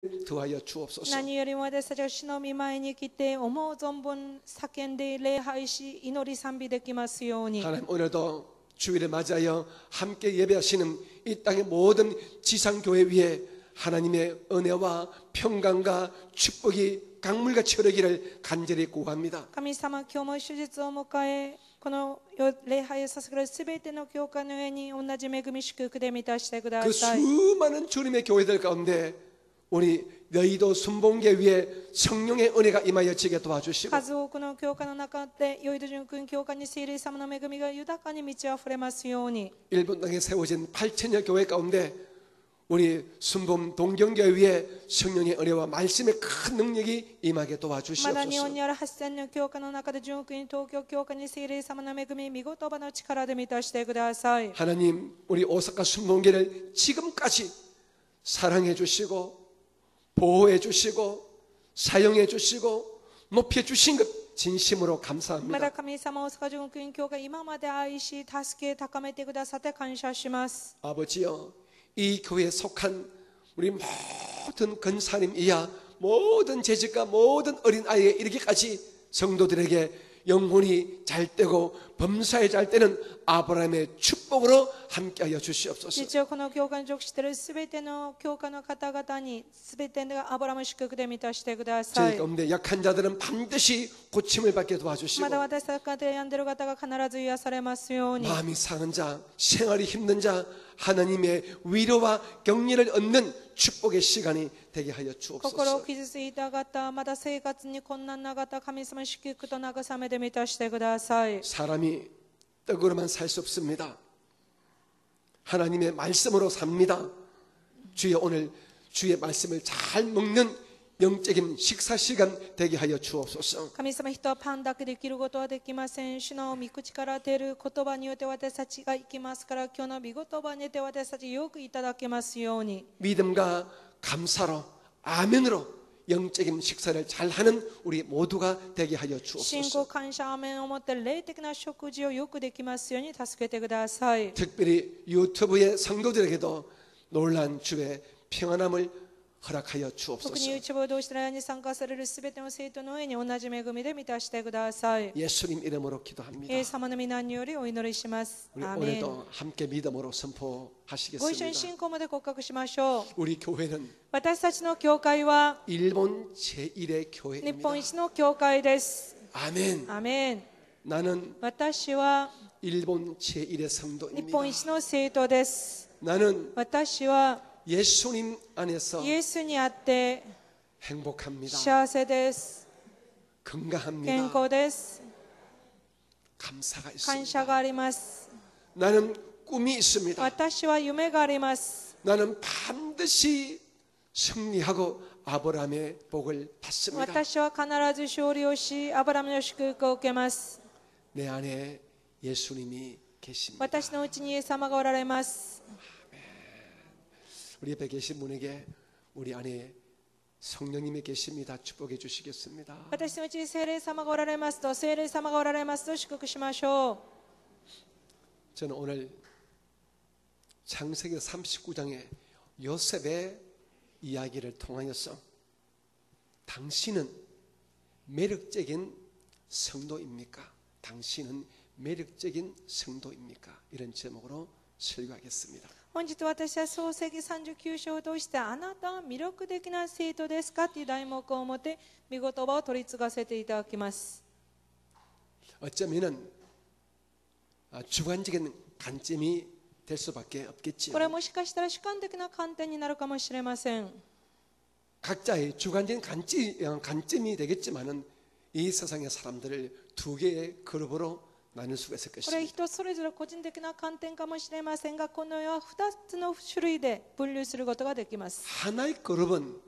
더하여 주옵소서. 何よりも私たちが主の御前に来て思う存分叫んで礼拝し祈り賛美できますように。 하나님 오늘도 주일을 맞이하여 함께 예배하시는 이 땅의 모든 지상교회 위에 하나님의 은혜와 평강과 축복이 강물같이 흐르기를 간절히 구합니다. 神様、今日も主日を迎え、この礼拝を捧げるすべての教会の上に同じ恵み祝福で満たしてくだ 그 さい。 수많은 주님의 교회들 가운데 우리 여의도 순복음교회 위에 성령의 은혜가 임하여 지게 도와주시고 数多くの教会の中で、ヨイド純君教会に聖霊様の恵みが豊かに満ち溢れますように。 일본 땅에 세워진 8천여 교회 가운데 우리 순복음 동경교회 위에 성령의 은혜와 말씀의 큰 능력이 임하게 まだ日本 도와주시옵소서. にある8000の教会の中で、純君東京教会に聖霊様の恵み、御言葉の力で満たしてください。 하나님 우리 오사카 순복음교회를 지금까지 사랑해 주시고 보호해 주시고 사용해 주시고 높여 주신 것 진심으로 まだ 감사합니다. 神様、大阪純君教会、今まで愛し、助け、高めてくださって感謝します。 아버지여 이 교회에 속한 우리 모든 권사님 이하 모든 재직과 모든 어린아이에 이르기까지 성도들에게 영혼이 잘 되고 범사에 잘 되는 아브라함의 축복으로 함께하여 주시옵소서. 実はこの教会に属しているすべての教会の方々に、すべてのアブラム祝福で満たしてくださ 저희 い。 가운데 약한 자들은 반드시 고침을 받게 도와주시고 まだ私たちが病んでいる方が必ず癒されますように。 마음이 상한 자, 생활이 힘든 자 하나님의 위로와 격려를 얻는 축복의 시간이 되게 하여 心を 주옵소서. 傷ついた方、まだ生活に困難な方、神様祝福と慰めで満たしてください。 사람이 떡으로만 살 수 없습니다. 하나님의 말씀으로 삽니다. 주여 오늘 주의 말씀을 잘 먹는 영적인 식사 시간 되게 하여 주옵소서. 神様、人はパンだけで生きることはできません。主の御口から出る言葉によって私たちが生きますから、今日の御言葉によって私たちよくいただけますように。 믿음과 감사로 아멘으로 영적인 식사를 잘하는 우리 모두가 되게 하여 信仰 주옵소서. 感謝アーメンをもって霊的な食事をよくできますように助けてください。 특별히 유튜브의 성도들에게도 놀란 주의 평안함을 허락하여 特に 주옵소서. YouTube を同士に参加されるすべての生徒の上に同じ恵みで満たしてください。 예수님 이름으로 イ 기도합니다. エス様の皆によりお祈りします。 우리 アーメン。 오늘도 함께 믿음으로 ご一緒に 선포하시겠습니다. 信仰まで告白しましょう。 우리 교회는 私たちの教会は 일본 제1의 日 교회입니다. 本一の教会です。 아멘. アーメン。 나는 私は 일본 제1의 日 성도입니다. 本一の生徒です。 나는 私は 예수님 안에서 イエスにあって 행복합니다. 幸せです。 건강합니다. 健康です。 감사가 感 있습니다. 謝があります。 나는 꿈이 있습니다. 私は夢があります。 나는 반드시 승리하고 아브라함의 복을 받습니다. 私は必ず勝利をし、アブラムの祝福を受けます。 내 안에 예수님이 계십니다. 私のうちにイエス様がおられます。 우리 옆에 계신 분에게 우리 안에 성령님이 계십니다. 축복해 주시겠습니다. 私のうちに聖霊様がおられますと、聖霊様がおられますと祝福しましょう。 저는 오늘 창세기 39장의 요셉의 이야기를 통하여서 당신은 매력적인 성도입니까? 당신은 매력적인 성도입니까? 이런 제목으로 설교하겠습니다. 本日私は創世記39章を通して、あなたは魅力的な生徒ですかという題目を持って御言葉を取り継がせていただきます。 어쩌면은 주관적인 관점이 될 수밖에 없겠지요. これはもしかしたら主観的な観点になるかもしれません。 각자의 주관적인 관점이 되겠지만은 이 세상의 사람들을 두 개의 그룹으로 나눌 수가 있을 これは 것입니다. 人それぞれ個人的な観点かもしれませんが、この世は2つの種類で分類することができます。 하나의 그룹은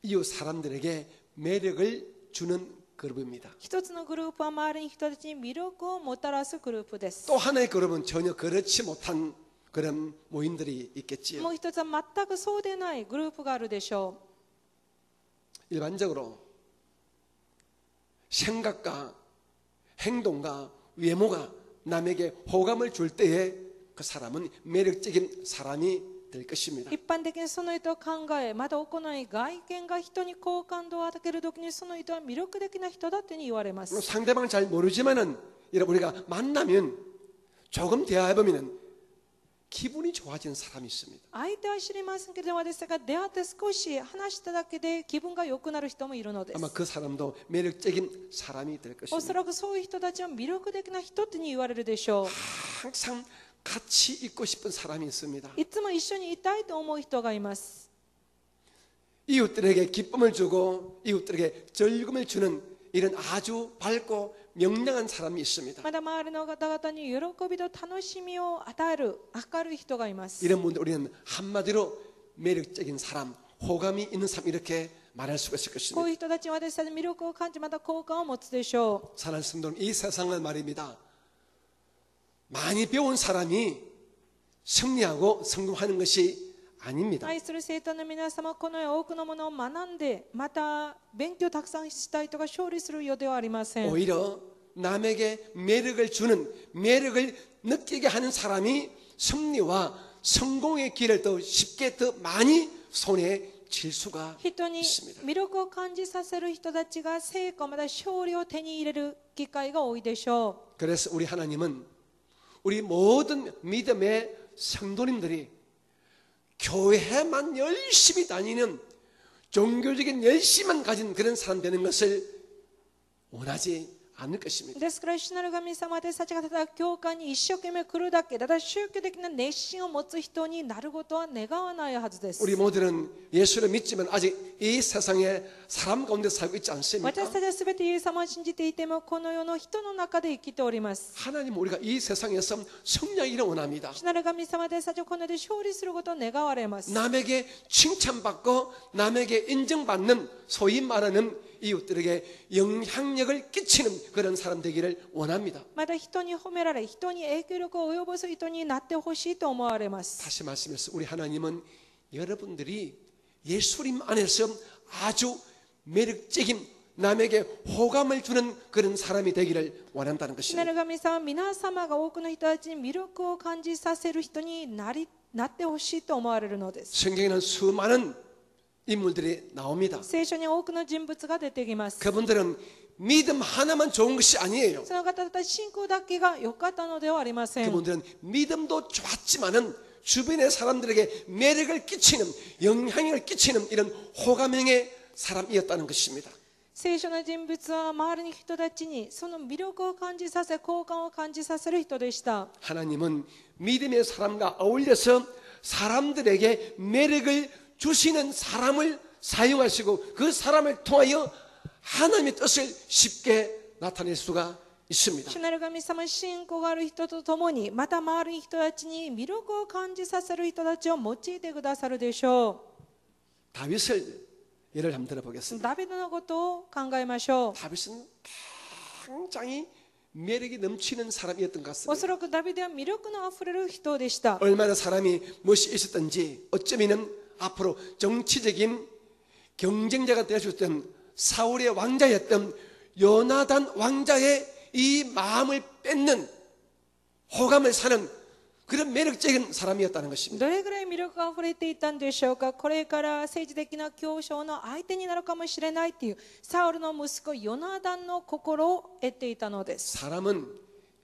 이웃 사람들에게 매력을 주는 그룹입니다. 一つのグループは周りに人たちに魅力をもたらすグループです。 또 하나의 그룹은 전혀 그렇지 못한 그런 모임들이 있겠지요. もう一つは全くそうでないグループがあるでしょ 일반적으로 생각과 행동과 외모가 남에게 호감을 줄 때에 그 사람은 매력적인 사람이 될 것입니다. 一般的にその人を考え、また行い、外見が人に好感度を与えるときにその人は魅力的な人だって言われます。 상대방을 잘 모르지만은 여러분 우리가 만나면 조금 대화해보면 기분이 좋아지는 사람이 있습니다. 相手は知りませんけれども、ですが出会って少し話しただけで気分が良くなる人もいるのです。 아마 그 사람도 매력적인 사람이 될 おそ 것입니다. らくそういう人たちは魅力的な人って言われるでしょう。 항상 같이 있고 싶은 사람이 있습니다. いつも一緒にいたいと思う人がいます。 이웃들에게 기쁨을 주고 이웃들에게 즐거움을 주는 이런 아주 밝고 명랑한 사람이 있습니다. まだ周りの方々に喜びと楽しみを与える明るい人がいます。 이런 분들 우리는 한마디로 매력적인 사람, 호감이 있는 사람 이렇게 말할 수가 있을 こう 것입니다. いう人たちは私たち魅力を感じ、また好感を持つでしょう。 사랑하는 성도 여러분, 이 세상은 말입니다. 많이 배운 사람이 승리하고 성공하는 것이 아닙니다. 愛する生徒の皆様、この世多くのものを学んで、また勉強たくさんしたい人が勝利するようではありません。 오히려 남에게 매력을 주는 매력을 느끼게 하는 사람이 승리와 성공의 길을 더 쉽게 더 많이 손에 쥘 수가 人に 있습니다. 魅力を感じさせる人たちが成功、また勝利を手に入れる機会が多いでしょ 그래서 우리 하나님은 우리 모든 믿음의 성도님들이 교회만 열심히 다니는 종교적인 열심만 가진 그런 사람 되는 것을 원하지 않을 う。 것입니다. ですから主なる神様、私たちがただ教会に一生懸命来るだけ、ただ宗教的な熱心を持つ人になることは願わないはずです。 우리 모두는 예수를 믿지만 아직 이 세상에 사람 가운데 살고 있지 않습니까? 私たちはすべてイエス様を信じていても、この世の人の中で生きております。 하나님 우리가 이 세상에서 성령이를 원합니다. 主なる神様、私たちはこの世で勝利することを願われます。 남에게 칭찬받고 남에게 인정받는 소위 말하는 이웃들에게 영향력을 끼치는 그런 사람 되기를 원합니다. また人に褒められ、人に影響力を及ぼす人になってほしいと思われます。 다시 말씀해서 우리 하나님은 여러분들이 예수님 안에서 아주 매력적인 남에게 호감을 주는 그런 사람이 되기를 원한다는 主な 것입니다. る神様は皆様が多くの人たちに魅力を感じさせる人になってほしいと思われるのです。 성경에는 수많은 인물들이 나옵니다. 聖書に多くの人物が出てきます。 그분들은 믿음 하나만 좋은 것이 아니에요. その方たち信仰だけが良かったのではありません。 그분들은 믿음도 좋았지만은 주변의 사람들에게 매력을 끼치는 영향력을 끼치는 이런 호감형의 사람이었다는 것입니다. 聖書の人物は周りの人たちにその魅力を感じさせ、好感を感じさせる人でした。 하나님은 믿음의 사람과 어울려서 사람들에게 매력을 주시는 사람을 사용하시고 그 사람을 통하여 하나님의 뜻을 쉽게 나타낼 수가 있습니다. 主なる神様、信仰がある人と共に、また周りの人たちに魅力を感じさせる人たちを用いてくださるでしょ 다윗을 예를 한번 う。 들어보겠습니다. ダビデのことを考えましょう。 다윗은 굉장히 매력이 넘치는 사람이었던 것 お 같습니다. そらくダビデは魅力のあふれる人でした。 얼마나 사람이 무엇이 있었든지 어쩌면 앞으로 정치적인 경쟁자가 될 수 있던 사울의 왕자였던 요나단 왕자의 이 마음을 뺏는 호감을 사는 그런 매력적인 사람이었다는 것입니다. どれぐらい魅力があふれていたんでしょうか。これから政治的な競争の相手になるかもしれないというサウルの息子ヨナダンの心を得ていたのです。 사람은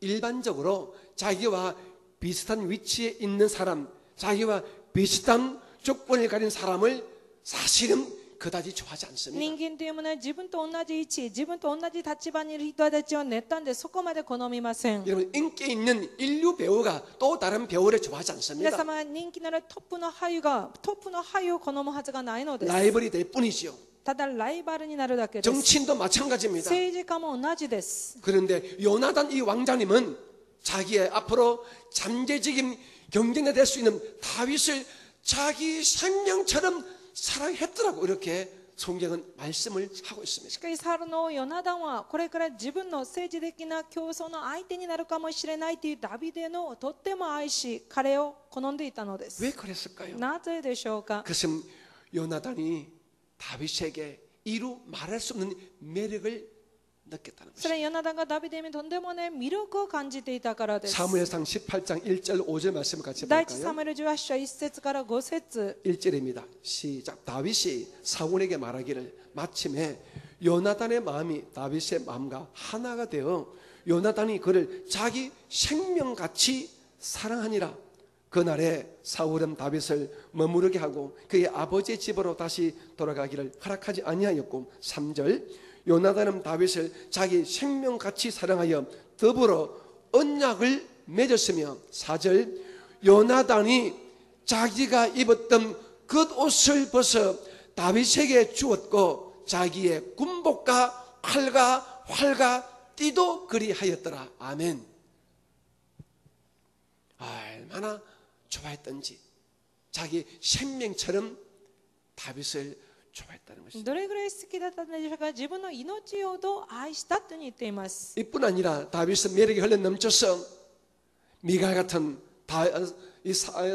일반적으로 자기와 비슷한 위치에 있는 사람, 자기와 비슷한 조건을 가진 사람을 사실은 그다지 좋아하지 않습니다. 人間というものは自分と同じ位置、自分と同じ立場にいる人たちを妬んでそこまで好みません。 여러분 인기 있는 인류 배우가 또 다른 배우를 좋아하지 皆 않습니다. 様は人気のあるトップの俳優がトップの俳優を好むはずがないのです。 라이벌이 될 뿐이지요. ただライバルになるだけです。 정치인도 마찬가지입니다. 政治家も同じです。 그런데 요나단 이 왕자님은 자기의 앞으로 잠재적인 경쟁자 될 수 있는 다윗을 자기 생명처럼 사랑했더라고 이렇게 성경은 말씀을 하고 し 있습니다. かしサウルのヨナダンはこれから自分の政治的な競争の相手になるかもしれないというダビデのとっても愛し彼を好んでいたのです。 왜 그랬을까요? なぜでしょうか。 그것은 요나단이 다윗에게 이루 말할 수 없는 매력을 느꼈다는 それ 것입니다. はヨナダンがダビデにとんでもない魅力を感じていたからです。 사무엘상 18장 1절 5절 말씀을 같이 第一サ 볼까요? ムエル18章1節から5節 1절입니다. 시작. 다윗이 사울에게 말하기를 마침에 요나단의 마음이 다윗의 마음과 하나가 되어 요나단이 그를 자기 생명같이 사랑하니라. 그날에 사울은 다윗을 머무르게 하고 그의 아버지의 집으로 다시 돌아가기를 허락하지 아니하였고 3절 요나단은 다윗을 자기 생명같이 사랑하여 더불어 언약을 맺었으며 4절 요나단이 자기가 입었던 겉옷을 벗어 다윗에게 주었고 자기의 군복과 칼과 활과 띠도 그리하였더라. 아멘. 얼마나 좋아했던지 자기 생명처럼 다윗을 좋아했다는 것입니다. どれぐらい好きだったのでしょうか。自分の命ほど愛したと言っています。 이뿐 아니라 다윗은 매력이 흘러 넘쳐서 미갈 같은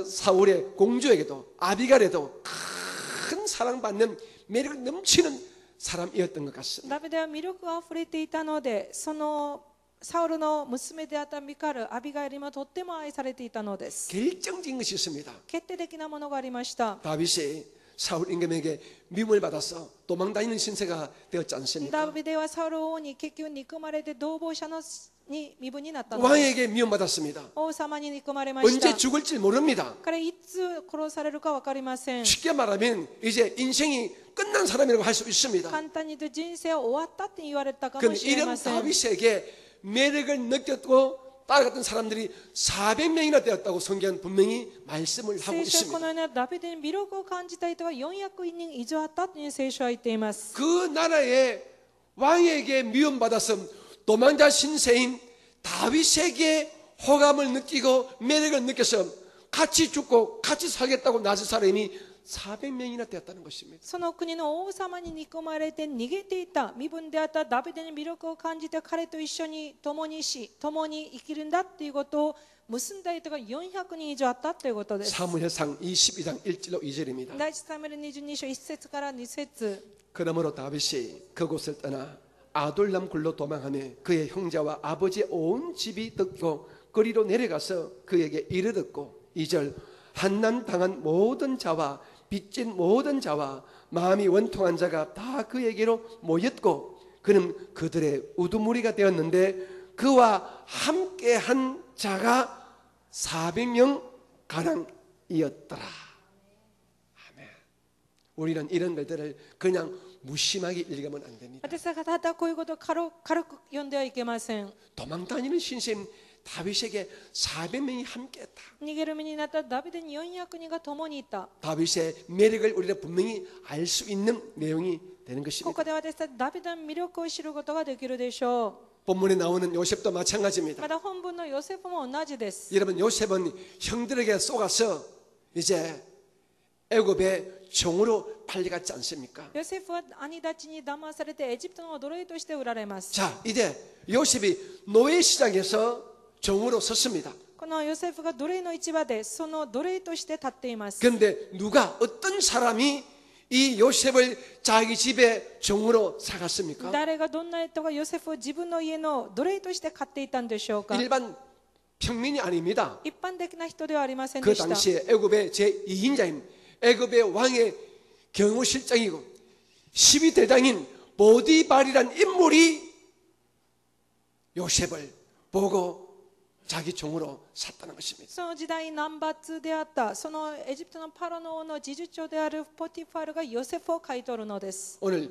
사울의 공주에게도 아비갈에도 큰 사랑받는 매력 넘치는 사람이었던 것 같습니다. ダビデは魅力があふれていたので、そのサウルの娘であったミカル、アビガイルもとっても愛されていたのです。 결정적인 것이 있습니다. 決定的なものがありました。 다윗이 사울 임금에게 미움을 받아서 도망다니는 신세가 되었지 ダ 않습니까? ビデはサウル王に結局憎まれて逃亡者のに身分になったのです。 왕에게 미움받았습니다. 王様に憎まれまし 언제 た。 죽을지 모릅니다. 彼いつ殺されるか分かりません。 쉽게 말하면 이제 인생이 끝난 사람이라고 할 수 있습니다. 簡単に言うと人生は終わったって言われたかも 그런데 しれ 이런 ません。 다윗에게 매력을 느꼈고 따라갔던 사람들이 400명이나 되었다고 성경은 분명히 말씀을 하고 聖書はこ 있습니다. のようなダビデに魅力を感じた人は400人以上あったという聖書は言っています。 그 나라의 왕에게 미움받아서 도망자 신세인 다윗에게 호감을 느끼고 매력을 느껴서 같이 죽고 같이 살겠다고 나선 사람이 400명이나 되었다는 것입니다. その国の王様に憎まれて逃げていた身分であったダビデに魅力を感じて彼と一緒に共に生きるんだということを結んだ人が400人以上あったということです。 사무엘상 22장 1절로 2절입니다. 第一サムエル22章1節から2節 그러므로 다윗이 그곳을 떠나 아둘람 굴로 도망하며 그의 형제와 아버지의 온 집이 듣고 거리로 내려가서 그에게 이르렀고 2절 한난 당한 모든 자와 빚진 모든 자와 마음이 원통한 자가 다 그에게로 모였고 그는 그들의 우두머리가 되었는데 그와 함께한 자가 400명 가량이었더라. 아멘. 우리는 이런 것들을 그냥 무심하게 읽으면 안 됩니다. 私たちがただこういうことを軽く読んではいけません。 도망다니는 신세인 다윗에게 400명이 함께했다. 逃げる身になったダビデに400人が共にいた。 다윗의 매력을 우리가 분명히 알 수 있는 내용이 되는 こ 것입니다. こで私たちダビデの魅力を知ることができるでしょ 본문에 나오는 요셉도 う。 마찬가지입니다. また本文のヨセフも同じです。 여러분 요셉은 형들에게 속아서 이제 애굽의 종으로 팔려갔지 않습니까? ヨセフは兄たちに騙されてエジプトの奴隷として売られます。 자, 이제 요셉이 노예 시장에서 종으로 섰습니다. このヨセフが奴隷の市場でその奴隷として立っています。 그런데 누가 어떤 사람이 이 요셉을 자기 집에 종으로 사갔습니까? 誰がどんな人がヨセフを自分の家の奴隷として買っていたんでしょうか。 일반 평민이 아닙니다. 一般的な人ではありません 그 でした。 당시에 애굽의 제2인자인 애굽의 왕의 경호실장이고 12대장인 보디발이란 인물이 요셉을 보고 자기 종으로 샀다는 것입니다. その時代ナンバー2であったそのエジプトのパロの王の事実長であるポティファルがヨセフを買い取るのです。 오늘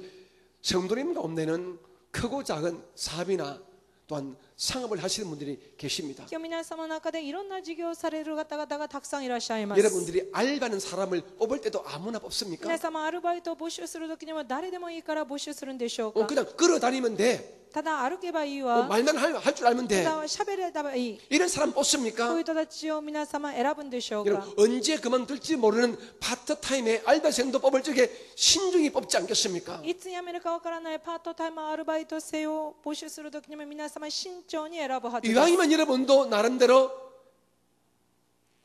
성도님 가운데는 크고 작은 사업이나 또한 상업을 하시는 분들이 계십니다. 今日皆様の中でいろんな事業をされる方々がたくさんいらっしゃいます。 여러분들이 알바는 사람을 뽑을 때도 아무나 뽑습니까? 皆様アルバイトを募集するときには誰でもいいから募集するんでしょうか。 그냥 걸어다니면 돼. ただ歩けばいいわ。 말만 할 줄 알면 た 돼. だ喋ればいい。 이런 사람 こういう 뽑습니까? 人たちを皆様選ぶんでしょうか。 여러분 언제 그만둘지 모르는 파트타임의 알바생도 뽑을 적에 신중히 뽑지 않겠습니까? いつ辞めるかわからないパートタイムアルバイト生を募集するときにも皆様慎重に選ぶはずです。 이왕이면 여러분도 나름대로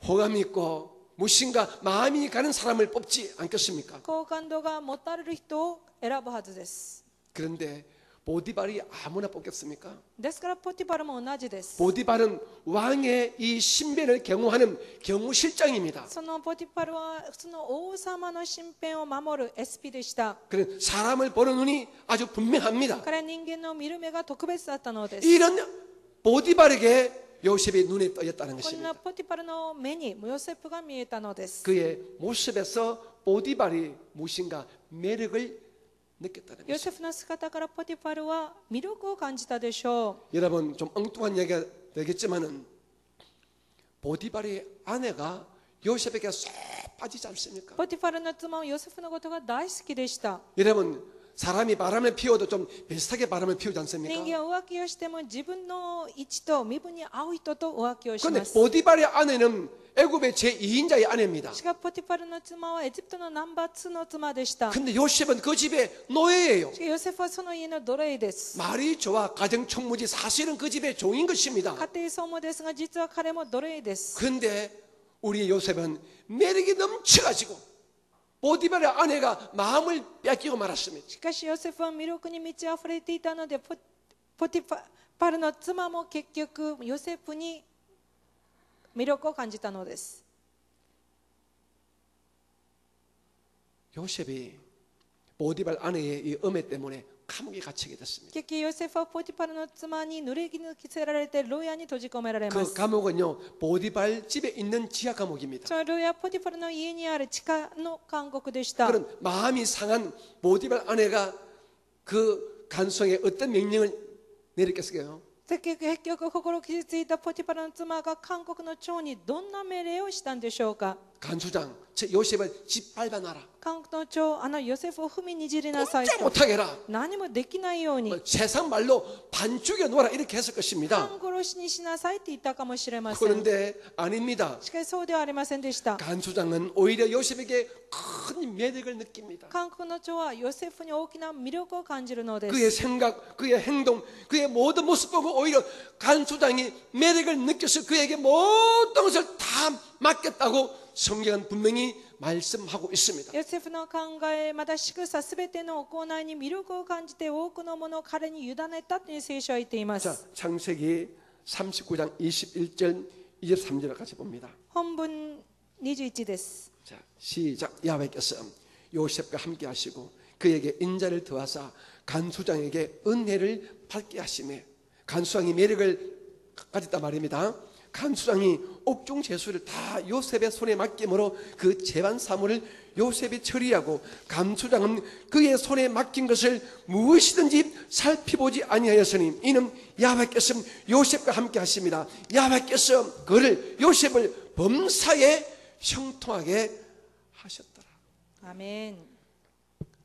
호감이 있고 무엇인가 마음이 가는 사람을 뽑지 않겠습니까? 好感度が持たれる人を選ぶはずです。 그런데 보디발이 아무나 뽑겠습니까? ですからポティパルも同じです。 보디발은 왕의 이 신변을 경호하는 경호실장입니다. そのポティパルはその王様の身辺を守る SP でした。 그는 사람을 보는 눈이 아주 분명합니다. 彼は人間の見る目が特別だったのです。 이런 보디발에게 요셉이 눈에 떠였다는 こん 것입니다. なポティパルの目にヨセフが見えたのです。 그의 모습에서 보디발이 무엇인가 매력을 느꼈다는 ヨ 것입니다. セフの姿からポティパルは魅力を感じたでしょ 여러분 좀 엉뚱한 얘기가 되겠지만은 보디발의 아내가 요셉에게 쏙 빠지지 う。 않습니까? ポティパルの妻はヨセフのことが大好きでした。 여러분 사람이 바람을 피워도 좀 비슷하게 바람을 피우지 人 않습니까? 間は浮気をしても自分の位置と身分に合う人と浮気をし 그런데 ます。 보디발의 아내는 애굽의 제2인자의 아내입니다. しかしポティパルの妻はエジプトのナンバー2の妻でした。し 근데 요셉은 그 집의 노예예요. かしヨセフはその家の奴隷です。 말이 좋아 가정총무지 사실은 그 집의 종인 것입니다. 家庭総務ですが実は彼も奴隷です。 그런데 우리 요셉은 매력이 넘쳐가지고 보디발의 아내가 마음을 뺏기고 말았습니다. しかしヨセフは魅力に満ち溢れていたのでポティパルの妻も結局ヨセフに魅力を感じたのです。 요셉이 보디발 아내의 이 음해 때문에 감옥에 갇히게 됐습니다. 結局ヨセフはポティパルの妻に濡れ衣着せられて牢屋に閉じ込められま 그 す。 감옥은요 보디발 집에 있는 지하 감옥입니다. その牢屋はポティパルの家にある地下の監獄でした。 그런 마음이 상한 보디발 아내가 그 간수에게 어떤 명령을 내렸겠어요? 結局心を傷ついたポティパルの妻が韓国の長にどんな命令をしたんでしょうか。 간수장 저 요셉을 짓밟아놔라. 韓国の長、あのヨセフを踏みにじりなさい 꼼짝 と。 못하게 해라. 何もできないように 뭐 세상 말로 반죽여 놓아라 이렇게 했을 것입니다. 半殺しにしなさいって言ったかもしれません。 그런데 아닙니다. しかしそうではありませんでした。 간수장은 오히려 요셉에게 큰 매력을 느낍니다. 韓国の長はヨセフに大きな魅力を感じるのです。 그의 생각, 그의 행동, 그의 모든 모습 보고 오히려 간수장이 매력을 느껴서 그에게 모든 것을 다 맡겼다고 성경은 분명히 말씀하고 있습니다. ヨセフの考え、また仕草すべての行いに魅力を感じて多くのものを彼に委ねたという聖書は言っていま 자, す。 창세기 39장 21절 23절을 같이 봅니다. 本文21です。 자, 시작. 야훼께서 요셉과 함께 하시고 그에게 인자를 더하사 간수장에게 은혜를 받게 하시매 간수장이 매력을 가졌단 말입니다. 간수장이 옥중 제수를 다 요셉의 손에 맡김으로 그 재반 사물을 요셉이 처리하고 간수장은 그의 손에 맡긴 것을 무엇이든지 살피보지 아니하였으니 이는 야훼께서 요셉과 함께 하십니다. 야훼께서 그를 요셉을 범사에 형통하게 하셨더라. アメン。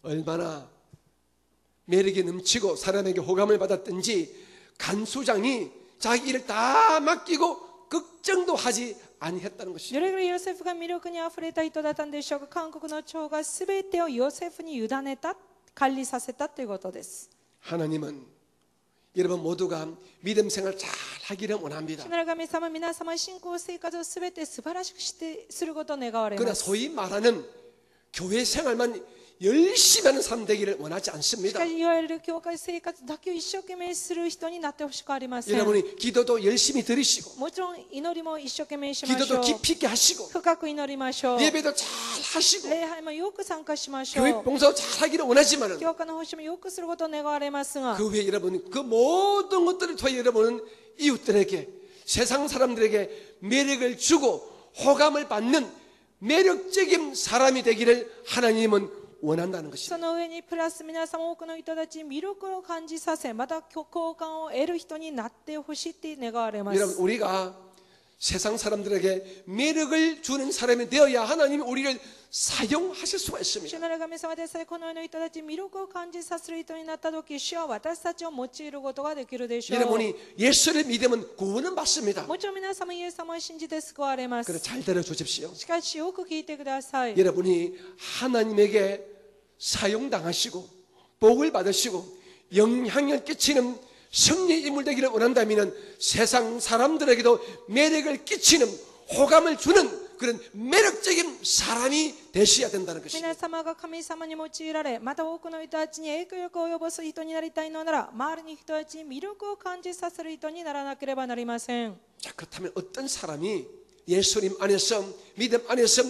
얼마나 매력이 넘치고 사람에게 호감을 받았든지 간수장이 자기 일을 다 맡기고 걱정도 하지 아니했다는 ど 것입니다. れぐらいヨセフが魅力にあふれた人だったんでしょうか。韓国の長がすべてをヨセフに委ねた、管理させたということです。 하나님은 여러분 모두가 믿음 생활 잘 하기를 원합니다. 主なる神様、皆様信仰生活をすべて素晴らしくすることを願われ 그러나 ます。 소위 말하는 교회 생활만 열심히 하는 사람 되기를 원하지 し 않습니다. かしいわゆる教会生活だけを一生懸命する人になってほしくありません。 여러분이 기도도 열심히 드리시고 もちろん祈りも一生懸命しましょ 기도도 う。 깊이 있게 하시고 深く祈りましょう。 예배도 잘 하시고 礼拝もよく参加しましょ 교회 う。 봉사도 잘 하기를 원하지만은 教会の奉仕もよくすることを願われますが、 그 후에 여러분 그 모든 것들을 통해 여러분은 이웃들에게 세상 사람들에게 매력을 주고 호감을 받는 매력적인 사람이 되기를 하나님은 원한다는 そ 것입니다. の上にプラス皆様多くの人たちに魅力を感じさせ、また好感を得る人になってほしいって願われま 여러분 す。 우리가 세상 사람들에게 매력을 주는 사람이 되어야 하나님이 우리를 사용하실 수가 主 있습니다. なる神様でさえこの世の人たちに魅力を感じさせる人になった時、主は私たちを用いることができるでしょう。 여러분이 예수를 믿으면 구원은 받습니다. もちろん皆様イエス様を信じて救われま 그래 す。 잘 들어주십시오. しかしよく聞いてください。 여러분이 하나님에게 사용당하시고 복을 받으시고 영향을 끼치는 승리 인물 되기를 원한다면 세상 사람들에게도 매력을 끼치는 호감을 주는 그런 매력적인 사람이 되셔야 된다는 皆 것입니다. 様が神様に用いられ、また多くの人たちに影響力を及ぼす人になりたいのなら、周りの人たちに魅力を感じさせる人にならなければなりません。 자, 그렇다면 어떤 사람이 예수님 안에서 믿음 안에서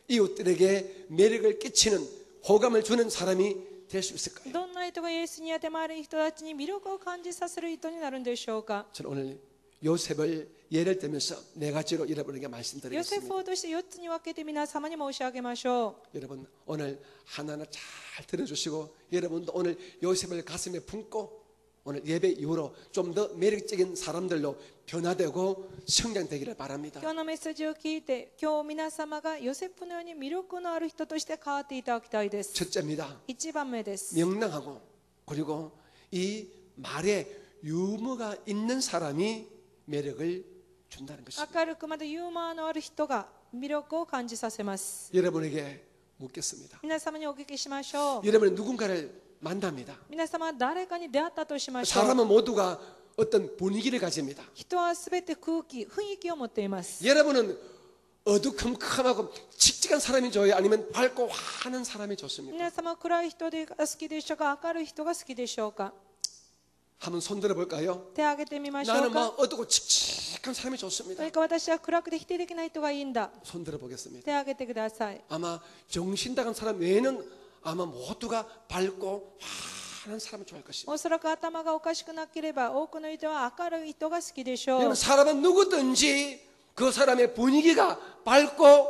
이웃들에게 매력을 끼치는 호감을 주는 사람이 될 수 있을까요? どんな人がイエスにあて周りの人たちに魅力を感じさせる人になるんでしょうか。 저는 오늘 요셉을 예를 들면서 네 가지로 여러분에게 ヨセフ 말씀드리겠습니다. をとして4つに分けて皆様に申し上げましょう。 여러분 오늘 하나하나 잘 들어주시고 여러분도 오늘 요셉을 가슴에 품고 오늘 예배 이후로 좀 더 매력적인 사람들로 변화되고 성장되기를 바랍니다. 今日のメッセージを聞いて、今日皆様がヨセフのように魅力のある人として変わっていただきたいです。 첫째입니다. 1番目です。 명랑하고 그리고 이 말에 유머가 있는 사람이 매력을 준다는 것입니다. 明るくまたユーモアのある人が魅力を感じさせます。 여러분에게 묻겠습니다. 皆様にお聞きしましょう。 여러분은 누군가를 만납니다. 皆様は誰かに出会ったとしましょう。 사람은 모두가 어떤 분위기를 가집니다. 人はすべて空気、雰囲気を持っています。 여러분은 어두컴컴하고 칙칙한 사람이 좋아요? 아니면 밝고 환한 사람이 좋습니까? 皆様は暗い人が好きでしょうか、明るい人が好きでしょうか。 한번 손 들어볼까요? 手を挙げてみましょ 나는 うか。 막 어두고 칙칙한 사람이 そ 좋습니다. れか私は暗くて否定できない人がいいんだ。 손 들어보겠습니다. 手を挙げてください。 아마 정신당한 사람 외에는 아마 모두가 밝고 환한 사람을 좋아할 것입니다. おそらく頭がおかしくなければ多くの人は明るい人が好きでしょう。 여러분 사람은 누구든지 그 사람의 분위기가 밝고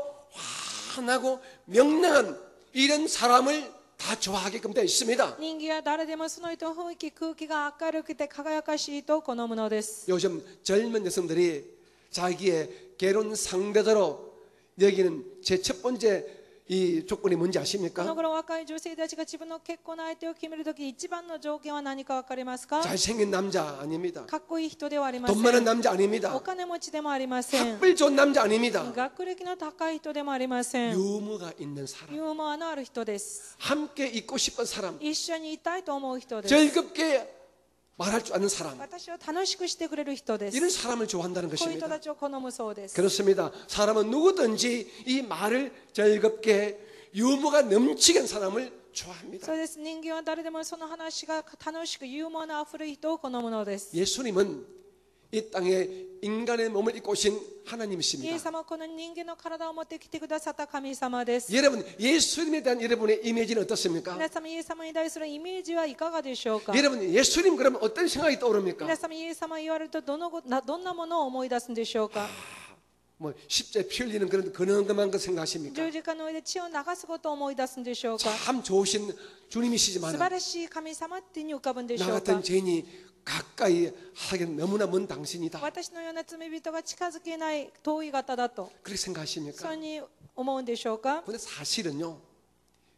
환하고 명랑한 이런 사람을 다 좋아하게끔 되어 있습니다. 人間は誰でもその人の雰囲気、空気が明るくて輝かしいと好むのです。 요즘 젊은 여성들이 자기의 결혼 상대자로 여기는 제 첫 번째 이 조건이 뭔지 この 아십니까? 頃若い女性たちが自分の結婚の相手を決めるとき一番の条件は何か分かりますか？ 잘생긴 남자 아닙니다. かっこいい人ではありませ 돈 많은 ん。 남자 お 아닙니다. 金持ちでもありません。 학벌 좋은 남자 아닙니다. 学歴の高い人でもありません。 유머가 있는 사람, ユーモアのある人です。 함께 있고 싶은 사람, 一緒にいたいと思う人です。 즐겁게 말할 줄 아는 사람, 私を楽しくしてくれる人です。 이런 사람을 좋아한다는 こういう人 것입니다. たちを好むそうです。 그렇습니다. 사람은 누구든지 이 말을 즐겁게 유머가 넘치게 한 사람을 좋아합니다. そうです。人間は誰でもその話が楽しくユーモアのあふれる人を好むのです。 예수님은 이 땅에 인간의 몸을 입고 오신 イエ 하나님이십니다. ス様はこの人間の体を持ってきてくださった神様です。 여러분 예수님에 대한 여러분의 이미지는 어떻습니까? 皆様イエス様に対するイメージはいかがでしょうか？ 여러분 예수님 그러면 어떤 생각이 떠오릅니까? 皆様イエス様言われるとどんなものを思い出すんでしょうか？ 뭐 십자에 피 흘리는 그런 근엄한 것 생각하십니까? 十字架の上で血を流すことを思い出すんでしょうか？ 참 좋으신 素 주님이시지만 晴らしい神様ってに浮かぶんでし 나 ょうか？ 같은 죄인이 가까이 하기는 너무나 먼 당신이다. 私のような罪人が近づけない遠い方だと 그렇게 생각하십니까? そうに思うんでしょうか？ 근데 사실은요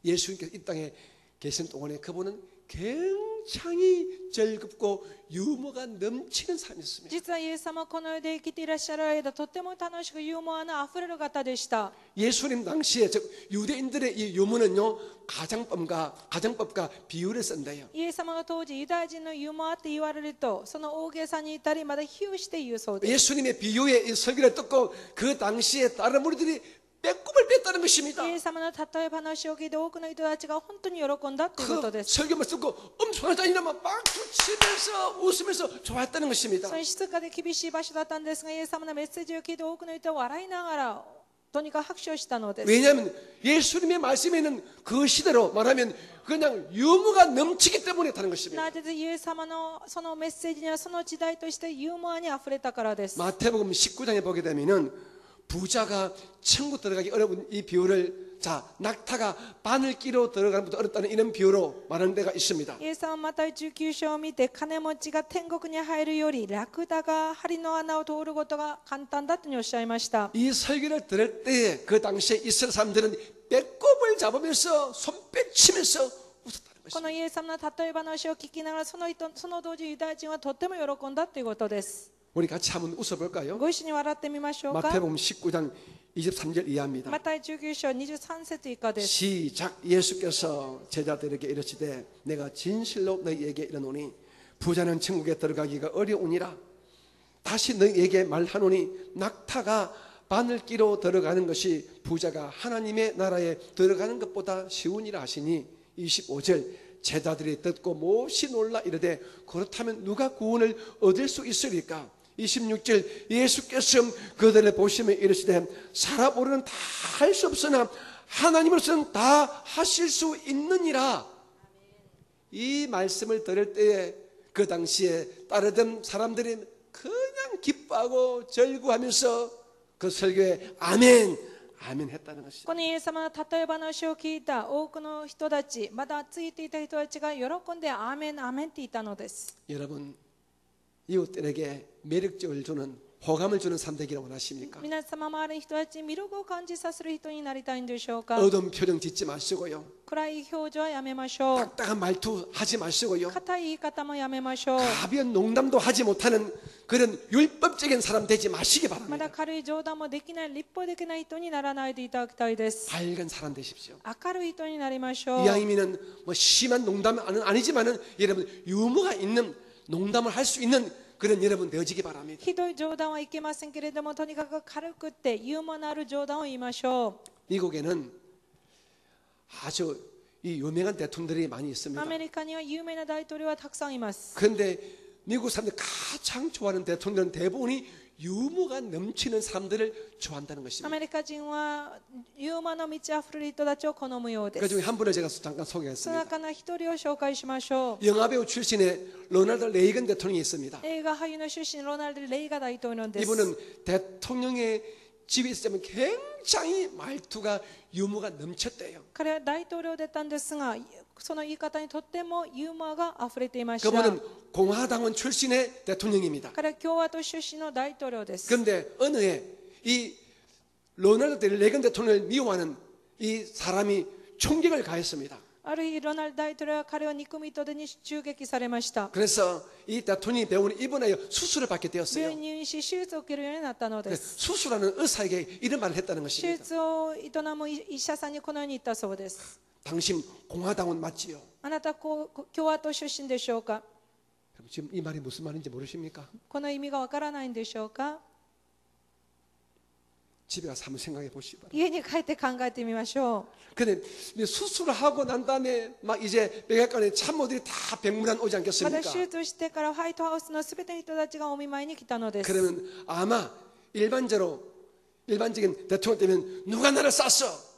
예수님께서 이 땅에 계신 동안에 그분은 굉장히 즐겁고 유머가 넘치는 삶이었습니다. 実はイエス様はこの世で生きていらっしゃる間とても楽しくユーモアのあふれる方でした。 예수님 당시에 즉 유대인들의 이 유머는요 가정법과 비유를 쓴대요. イエス様が当時ユダヤ人のユーモアって言われるとその大げさにいたりまだ比喩して言うそうです。 예수님의 비유의 이 설교를 듣고 그 당시에 다른 무리들이 빼꼼을 뺐다는 것입니다. イエス様の例え話を聞いて多くの人たちが本当に喜んだということ 그 です。 설교만 듣고 엄청난 잔인하면 박수 치면서 웃으면서 좋아했다는 것입니다. その静かで厳しい場所だったんですがイエス様のメッセージを聞いて多くの人は笑いながらとにかく拍手をしたのです。 왜냐하면 예수님의 말씀에는 그 시대로 말하면 그냥 유머가 넘치기 때문에 그렇다는 것입니다. なぜイエス様のそのメッセージにはその時代としてユーモアにあふれたからです。 마태복음 19장에 보게 되면은 부자가 천국 들어가기 어려운 이 비유를 자 낙타가 바늘 끼로 들어가는 것도 어렵다는 이런 비유로 말하는 데가 있습니다. イエス様はマタイ19章を見て金持ちが天国に入るよりラクダが針の穴を通ることが簡単だとおっしゃいました。 이 설교를 들을 때 그 당시에 이스라엘 사람들은 배꼽을 잡으면서 손뼉치면서 웃었다는 この 것입니다. イエス様の例え話を聞きながらその同時ユダヤ人はとっても喜んだということです。 우리 같이 한번 웃어볼까요? ご一緒に笑ってみましょうか。 마태복음 19장 23절 이하입니다. マタイ19章23節以下です。 시작. 예수께서 제자들에게 이르시되 내가 진실로 너희에게 이르노니 부자는 천국에 들어가기가 어려우니라. 다시 너희에게 말하노니 낙타가 바늘기로 들어가는 것이 부자가 하나님의 나라에 들어가는 것보다 쉬운 일 하시니 25절 제자들이 듣고 몹시 놀라 이르되 그렇다면 누가 구원을 얻을 수 있으리까? 26절 예수께서 그들을 보시며 이르시되 사람 오르는 다 할 수 없으나 하나님으로서는 다 하실 수 있느니라. 이 말씀을 들을 때에 그 당시에 따르던 사람들이 그냥 기뻐하고 절구하면서 그 설교에 아멘 아멘 했다는 것이죠. このイエス様の例え話を聞いた多くの人たち、またついていた人たちが喜んでアーメンアーメンって言ったのです。 여러분 이웃들에게 매력적을 주는 호감을 주는 삶 되기를 원하십니까? 皆様周りの人たちに魅力を感じさせる人になりたいんでしょうか。 어두운 표정 짓지 마시고요. 暗い表情はやめましょう。 딱딱한 말투 하지 마시고요. 固い言い方もやめましょう。 가벼운 농담도 하지 못하는 그런 율법적인 사람 되지 마시기 まだ 바랍니다. 軽い冗談もできない、立法できない人にならないでいただきたいです。 밝은 사람 되십시오. 明るい人になりましょう。 이왕이면은 뭐 심한 농담은 아니지만은 여러분 유머가 있는 농담을 할 수 있는 그런 여러분 되어지기 바랍니다. ひどい冗談はいけませんけれども、とにかく軽くってユーモアのある冗談を言いましょう。 미국에는 아주 이 유명한 대통령들이 많이 있습니다. アメリカには有名な大統領はたくさんいます。 그런데 미국 사람들이 가장 좋아하는 대통령은 대부분이 유머가 넘치는 사람들을 좋아한다는 ア 것입니다. メリカ人はユーモアの満ち溢れる人たちを好むようで 그 す。 중에 한 분을 제가 잠깐 その 소개했습니다. 中の一人を紹介しましょう。 영화배우 출신의 로널드 레이건 대통령이 있습니다. 映画俳優の出身ロナルド・レイガ大統領です。 이분은 대통령의 집에 있으면 굉장히 말투가 유머가 넘쳤대요. 彼は大統領だったんですが、その言い方にとってもユーモアが溢れていました。 그분은 공화당원 출신의 대통령입니다. 彼は共和党出身の大統領です。 그런데 어느 해 이 로널드 레이건 대통령을 미워하는 이 사람이 총격을 가했습니다. ある日ロナルド大統領は彼を憎む人でに銃撃されました。 그래서 이 대통령이 병원에 입원하여 수술을 받게 病 되었어요. 院に入院し手術を受けるようになったのです。 수술하는 의사에게 이런 말을 했다는 手 것입니다. 術を営む医者さんにこのように言ったそうです。 당신 공화당원 맞지요? あなた共和党出身でしょうか。 지금 이 말이 무슨 말인지 모르십니까? この意味がわからないんでしょうか。 집에 가서 한번 생각해 보시기 바랍니다. 家に帰って考えてみましょ 근데 수술을 하고 난 다음에 막 이제 백악관에 참모들이 다 병문안 오지 う。また 않겠습니까? 手術してからホワイトハウスのすべての人たちがお見舞いに来たのです。 그러면 아마 일반적인 대통령 때면 누가 나를 쐈어?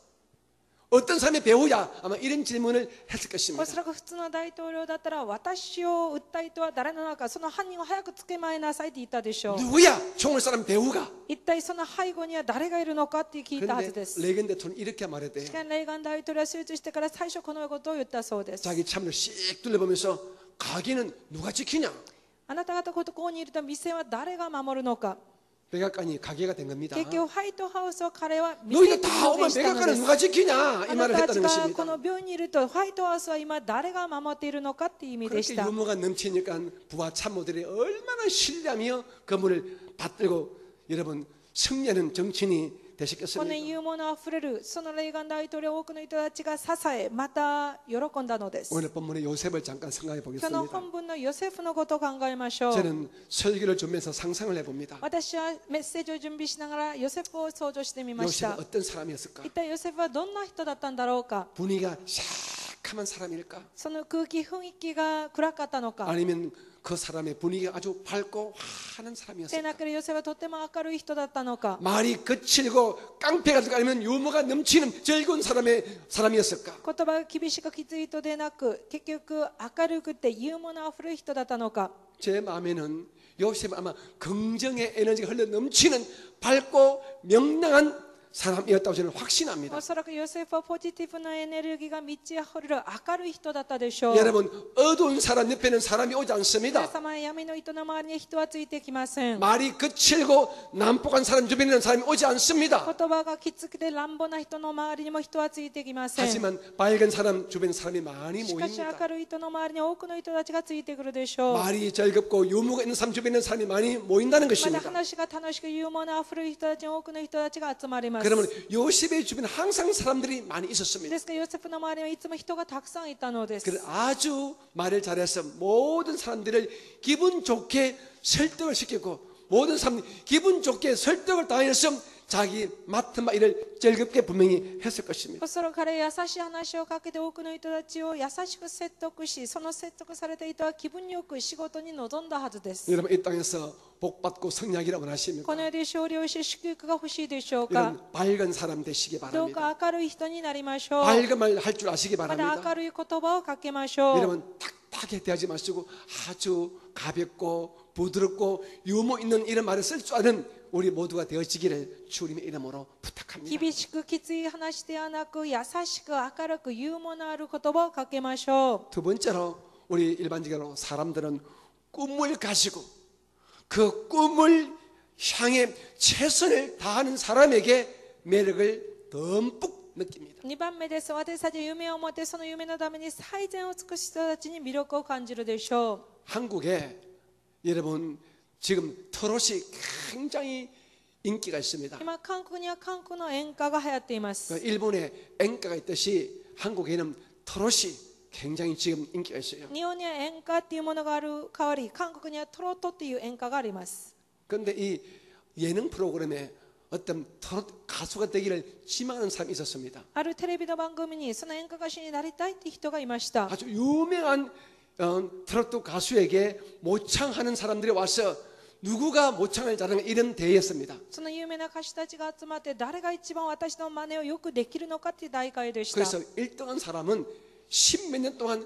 어떤 사람의 배우야? 아마 이런 질문을 했을 お 것입니다. そらく普通の大統領だったら、私を撃った人は誰なのか、その犯人を早く捕まえなさいって言ったでしょう。 누구야? 총을 쏘는 배우가? 一体その背後には誰がいるのかって聞いたはず 그런데 です。 레이건 대통령이 이렇게 말했대요. しかしレーガン大統領は手術してから最初このことを言ったそうです。 자기 참을 씩 둘러보면서 가게는 누가 지키냐? あなた方ここにいると店は誰が守るのか。 백악관이 가게가 된 겁니다. 結局ホワイトハウスを彼は店 너희가 に 다 表 오면 現したので 백악관은 す。 누가 지키냐? 이 あな 말을 たたち 했다는 がこ 것입니다. の病院にいるとホワイトハウスは今誰が守っているのかっていう意味でし 그렇게 た。 유머가 넘치니까 부하 참모들이 얼마나 신뢰하며 그 문을 받들고 여러분 승리하는 정치인이 この 되셨겠습니까? ユーモアのあふれるそのレーガン大統領を多くの人たちが支え、また喜んだのです。 오늘 본문의 요셉을 잠깐 생각해 今日の 보겠습니다. 本文のヨセフのことを考えましょう。 저는 설교를 준비해서 상상을 해봅니다. 私はメッセージを準備しながらヨセフを想像してみまし 요셉은 た。 어떤 사람이었을까? 一体ヨセフはどんな人だったんだろうか。 분위기가 새카만 사람일까? その空気雰囲気が暗かったのか。 아니면 그 사람의 분위기가 아주 밝고 환한 で 사람이었을까? なければヨセフはとても明るい人だったのか。 말이 거칠고 깡패가 들고 아니면 유머가 넘치는 즐거운 사람이었을까? 言葉が厳しくきつい人でなく、結局明るくてユーモアのあふれる人だったのか。 제 마음에는 요셉은 아마 긍정의 에너지가 흘러 넘치는 밝고 명랑한 사람이었다고 저는 확신합니다. おそらくヨセフはポジティブなエネルギーが満ち溢れる明るい人だったでしょう。 여러분 어두운 사람 옆에는 사람이 오지 皆 않습니다. 様、闇の人の周りに人はついてきません。 말이 거칠고 난폭한 사람 주변에는 사람이 오지 않습니다. 言葉がきつくて乱暴な人の周りにも人はついてきません。し 하지만 밝은 사람 주변에 사람이 많이 かし 모입니다. 明るい人の周りに多くの人たちがついてくるでしょう。 말이 즐겁고 유머가 있는 사람 주변에 사람이 많이 모인다는 まだ 것입니다. 話が楽しくユーモアのあふれる人たちに多くの人たちが集まります。 그러면 요셉의 주변에 항상 사람들이 많이 있었습니다. ですからヨセフの周りはいつも人がたくさんいたのです。 그래서 아주 말을 잘해서 모든 사람들을 기분 좋게 설득을 시켰고 모든 사람들이 기분 좋게 설득을 당해서 자기 맡은 바 일을 즐겁게 분명히 했을 것입니다. その彼は優しい話をかけて多くの人たちを優しく説得し、その説得された人は気分よく仕事に臨んだはずです。 여러분 이 땅에서 복받고 성약이라고 원하십니까? この世で勝利をし祝福が欲しいでしょうか。 여러분 밝은 사람 되시기 どう 바랍니다. か明るい人になりましょう。 밝은 말 할 줄 아시기 また 바랍니다. 明るい言葉をかけましょう。 여러분 딱딱하게 대하지 마시고 아주 가볍고 부드럽고 유머 있는 이런 말을 쓸 줄 아는 우리 모두가 되어지기를 주님의 이름으로 부탁합니다. 厳しくきつい話ではなく優しく明るくユーモアのある言葉をかけましょう。 두 번째로 우리 일반적으로 사람들은 꿈을 가지고 그 꿈을 향해 최선을 다하는 사람에게 매력을 듬뿍 느낍니다. 2番目です。私たちは夢を持ってその夢のために最善を尽くす人たちに魅力を感じるでしょう。 한국에 여러분 지금 트롯이 굉장히 인기가 있습니다. 今韓国には韓国の演歌が流行っています。 일본에演歌が 있듯이 한국에는 트롯이 굉장히 지금 인기가 있어요. 日本には演歌っていうものがある代わり、韓国にはトロットっていう演歌があります。 그런데 이 예능 프로그램에 어떤 트롯 가수가 되기를 지망하는 사람이 있었습니다. あるテレビの番組にその演歌歌手になりたいって人がいました。 아주 유명한 트로트 가수에게 모창하는 사람들이 와서 누구가 모창을 잘하는 이런 대회였습니다. その有名な歌手たちが集まって誰が一番私の真似をよくできるのかっていう大会でした。 그래서 1등한 사람은 10몇 년 동안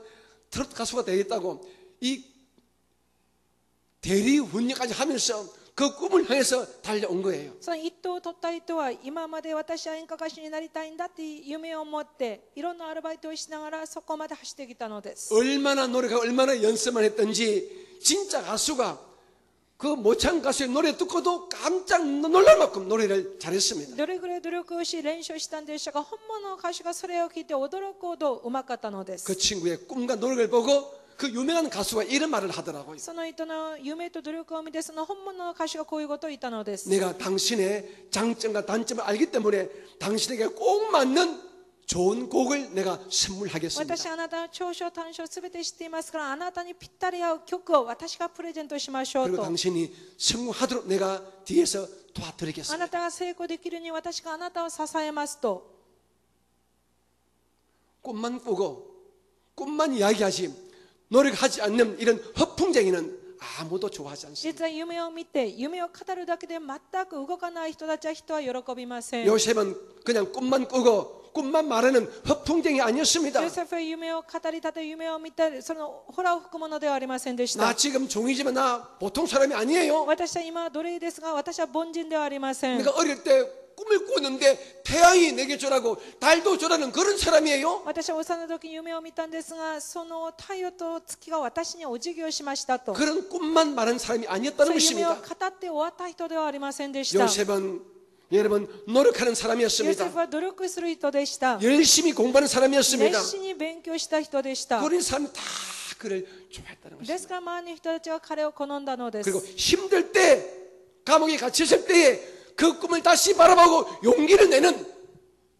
트로트 가수가 되겠다고 이 대리 훈련까지 하면서 그 꿈을 향해서 달려온 거예요. その一等を取った人は今まで私は演歌歌手になりたいんだっていう夢を持っていろんなアルバイトをしながらそこまで走ってきたのです。 얼마나 노력하고 얼마나 연습만 했던지 진짜 가수가 그 모창 가수의 노래 듣고도 깜짝 놀랄 만큼 노래를 잘했습니다. どれぐらい努力をし練習したんでしょうか。本物の歌手がそれを聞いて驚くほどうまかったのです。 그 친구의 꿈과 노력을 보고 그 유명한 가수가 이런 말을 하더라고요. その人の夢と努力を見てその本物の歌手がこういうことを言ったのです。 내가 당신의 장점과 단점을 알기 때문에 당신에게 꼭 맞는 좋은 곡을 내가 선물하겠습니다. 私はあなたの長所短所すべて知っていますからあなたにぴったり合う曲を私がプレゼントしましょう 그리고 と。 당신이 성공하도록 내가 뒤에서 あ 도와드리겠습니다. なたが成功できるように私があなたを支えますと。 꿈만 꾸고 꿈만 이야기하지 노력하지 않는 이런 허풍쟁이는 아무도 좋아하지 않습니다. 実は夢を見て夢を語るだけで全く動かない人たちは人は喜びません。 요셉은 그냥 꿈만 꾸고 꿈만 말하는 허풍쟁이 아니었습니다. ヨセフは夢を語りたて夢を見たそのホラを吹くものではありませんでし 나 た。 지금 종이지만 나 보통 사람이 아니에요. 私は今は奴隷ですが私は凡人ではありません。 내가 어릴 때 꿈을 꾸는데 태양이 내게 주라고 달도 주라는 그런 사람이에요. 私は幼い時に夢を見たんですがその太陽と月が私にお辞儀をしましたと。 그런 꿈만 말하는 사람이 そ 아니었다는 ういう夢を 것입니다. 語って終わった人ではありませんでした。 요셉은 여러분 노력하는 ヨセ 사람이었습니다. フは努力する人でした。 열심히 공부하는 사람이었습니다. 熱心に勉強した人でした。 그런 사람이 다 그를 좋아했다는 で 것입니다. すから周りの人たちは彼を好んだので 그리고 す。 힘들 때 감옥에 갇혔을 때에 그 꿈을 다시 바라보고 용기를 내는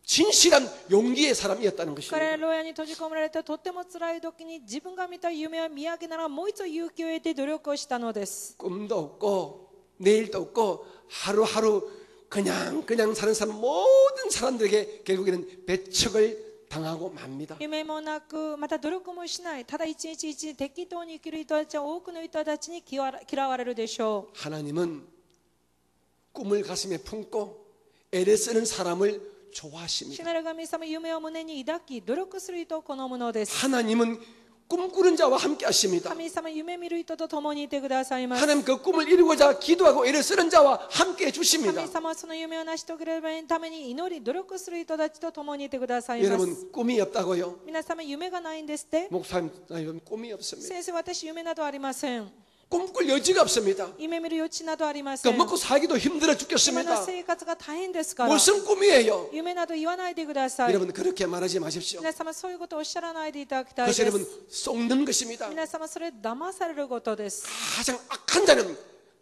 진실한 용기의 사람이었다는 彼 것입니다. は牢屋に閉じ込められたとても辛い時に自分が見た夢を見上げながらもう一度勇気を得て努力をしたのです。 꿈도 없고 내일도 없고 하루하루 그냥 사는 사람 모든 사람들에게 결국에는 배척을 당하고 맙니다. 夢もなくまた努力もしないただ一日一日適当に生きる人たちは多くの人たちに嫌われるでしょう。 하나님은 꿈을 가슴에 품고 애를 쓰는 사람을 主 좋아하십니다. なる神様夢を胸に抱き努力する人を好むのです。 하나님은 꿈꾸는 자와 함께 하십니다. 神様夢見る人と共にいてくださいます。 하나님 그 꿈을 이루고자 기도하고 애를 쓰는 자와 함께 해주십니다. 神様はその夢を成し遂げるために祈り努力する人たちと共にいてくださいます。 여러분 꿈이 없다고요? 皆様夢がないんですって。 목사님 꿈이 없습니다. 先生私夢などありません。 꿈꿀 여지가 없습니다. 夢見る余地などありませ 그 ん。 먹고 살기도 힘들어 今の 죽겠습니다. 生活が大変ですから 무슨 꿈이에요? 夢など言わないでください。 여러분 그렇게 말하지 마십시오. 皆様そういうことをおっしゃらないでいただきたいで 그것이 す。 여러분 속는 것입니다. 皆様それ騙されることです。 가장 악한 자는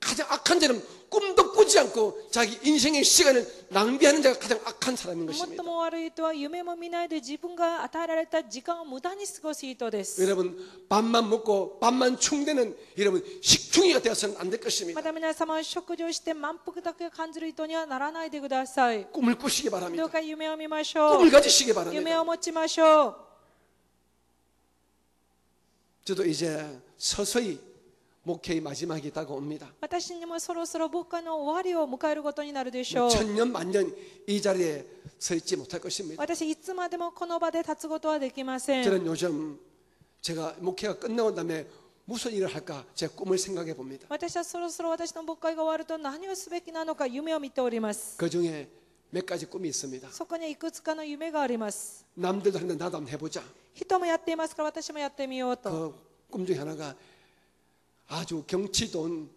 가장 악한 자는 꿈도 꾸지 않고 자기 인생의 시간을 낭비하는 자가 가장 악한 사람인 最 것입니다. も悪い人は夢も見ないで自分が与えられた時間を無駄に過ごす人です。 여러분 밥만 먹고 밥만 충되는 여러분 식충이가 되어서는 안 될 ま 것입니다. た皆様は食事をして満腹だけ感じる人にはならないでください。 꿈을 꾸시기 ど 바랍니다. うか夢を見ましょ 꿈을 う。 가지시기 夢 바랍니다. を持ちましょう。 저도 이제 서서히 목회의 마지막이 다가옵니다. 私にもそろそろ牧会の終わりを迎えることになるでしょう。 천년 만년 이 자리에 서 있지 못할 것입니다. 私いつまでもこの場で立つことはできません。 저는 요즘 제가 목회가 끝나온 다음에 무슨 일을 할까 제 꿈을 생각해 봅니다. 私はそろそろ私の牧会が終わると何をすべきなのか夢を見ております。 그 중에 몇 가지 꿈이 있습니다. そこにいくつかの夢があります。 남들도 하는데 나도 한번 해보자. 人もやっていますから私もやってみようと。 그 꿈 중에 하나가 아주 경치 좋은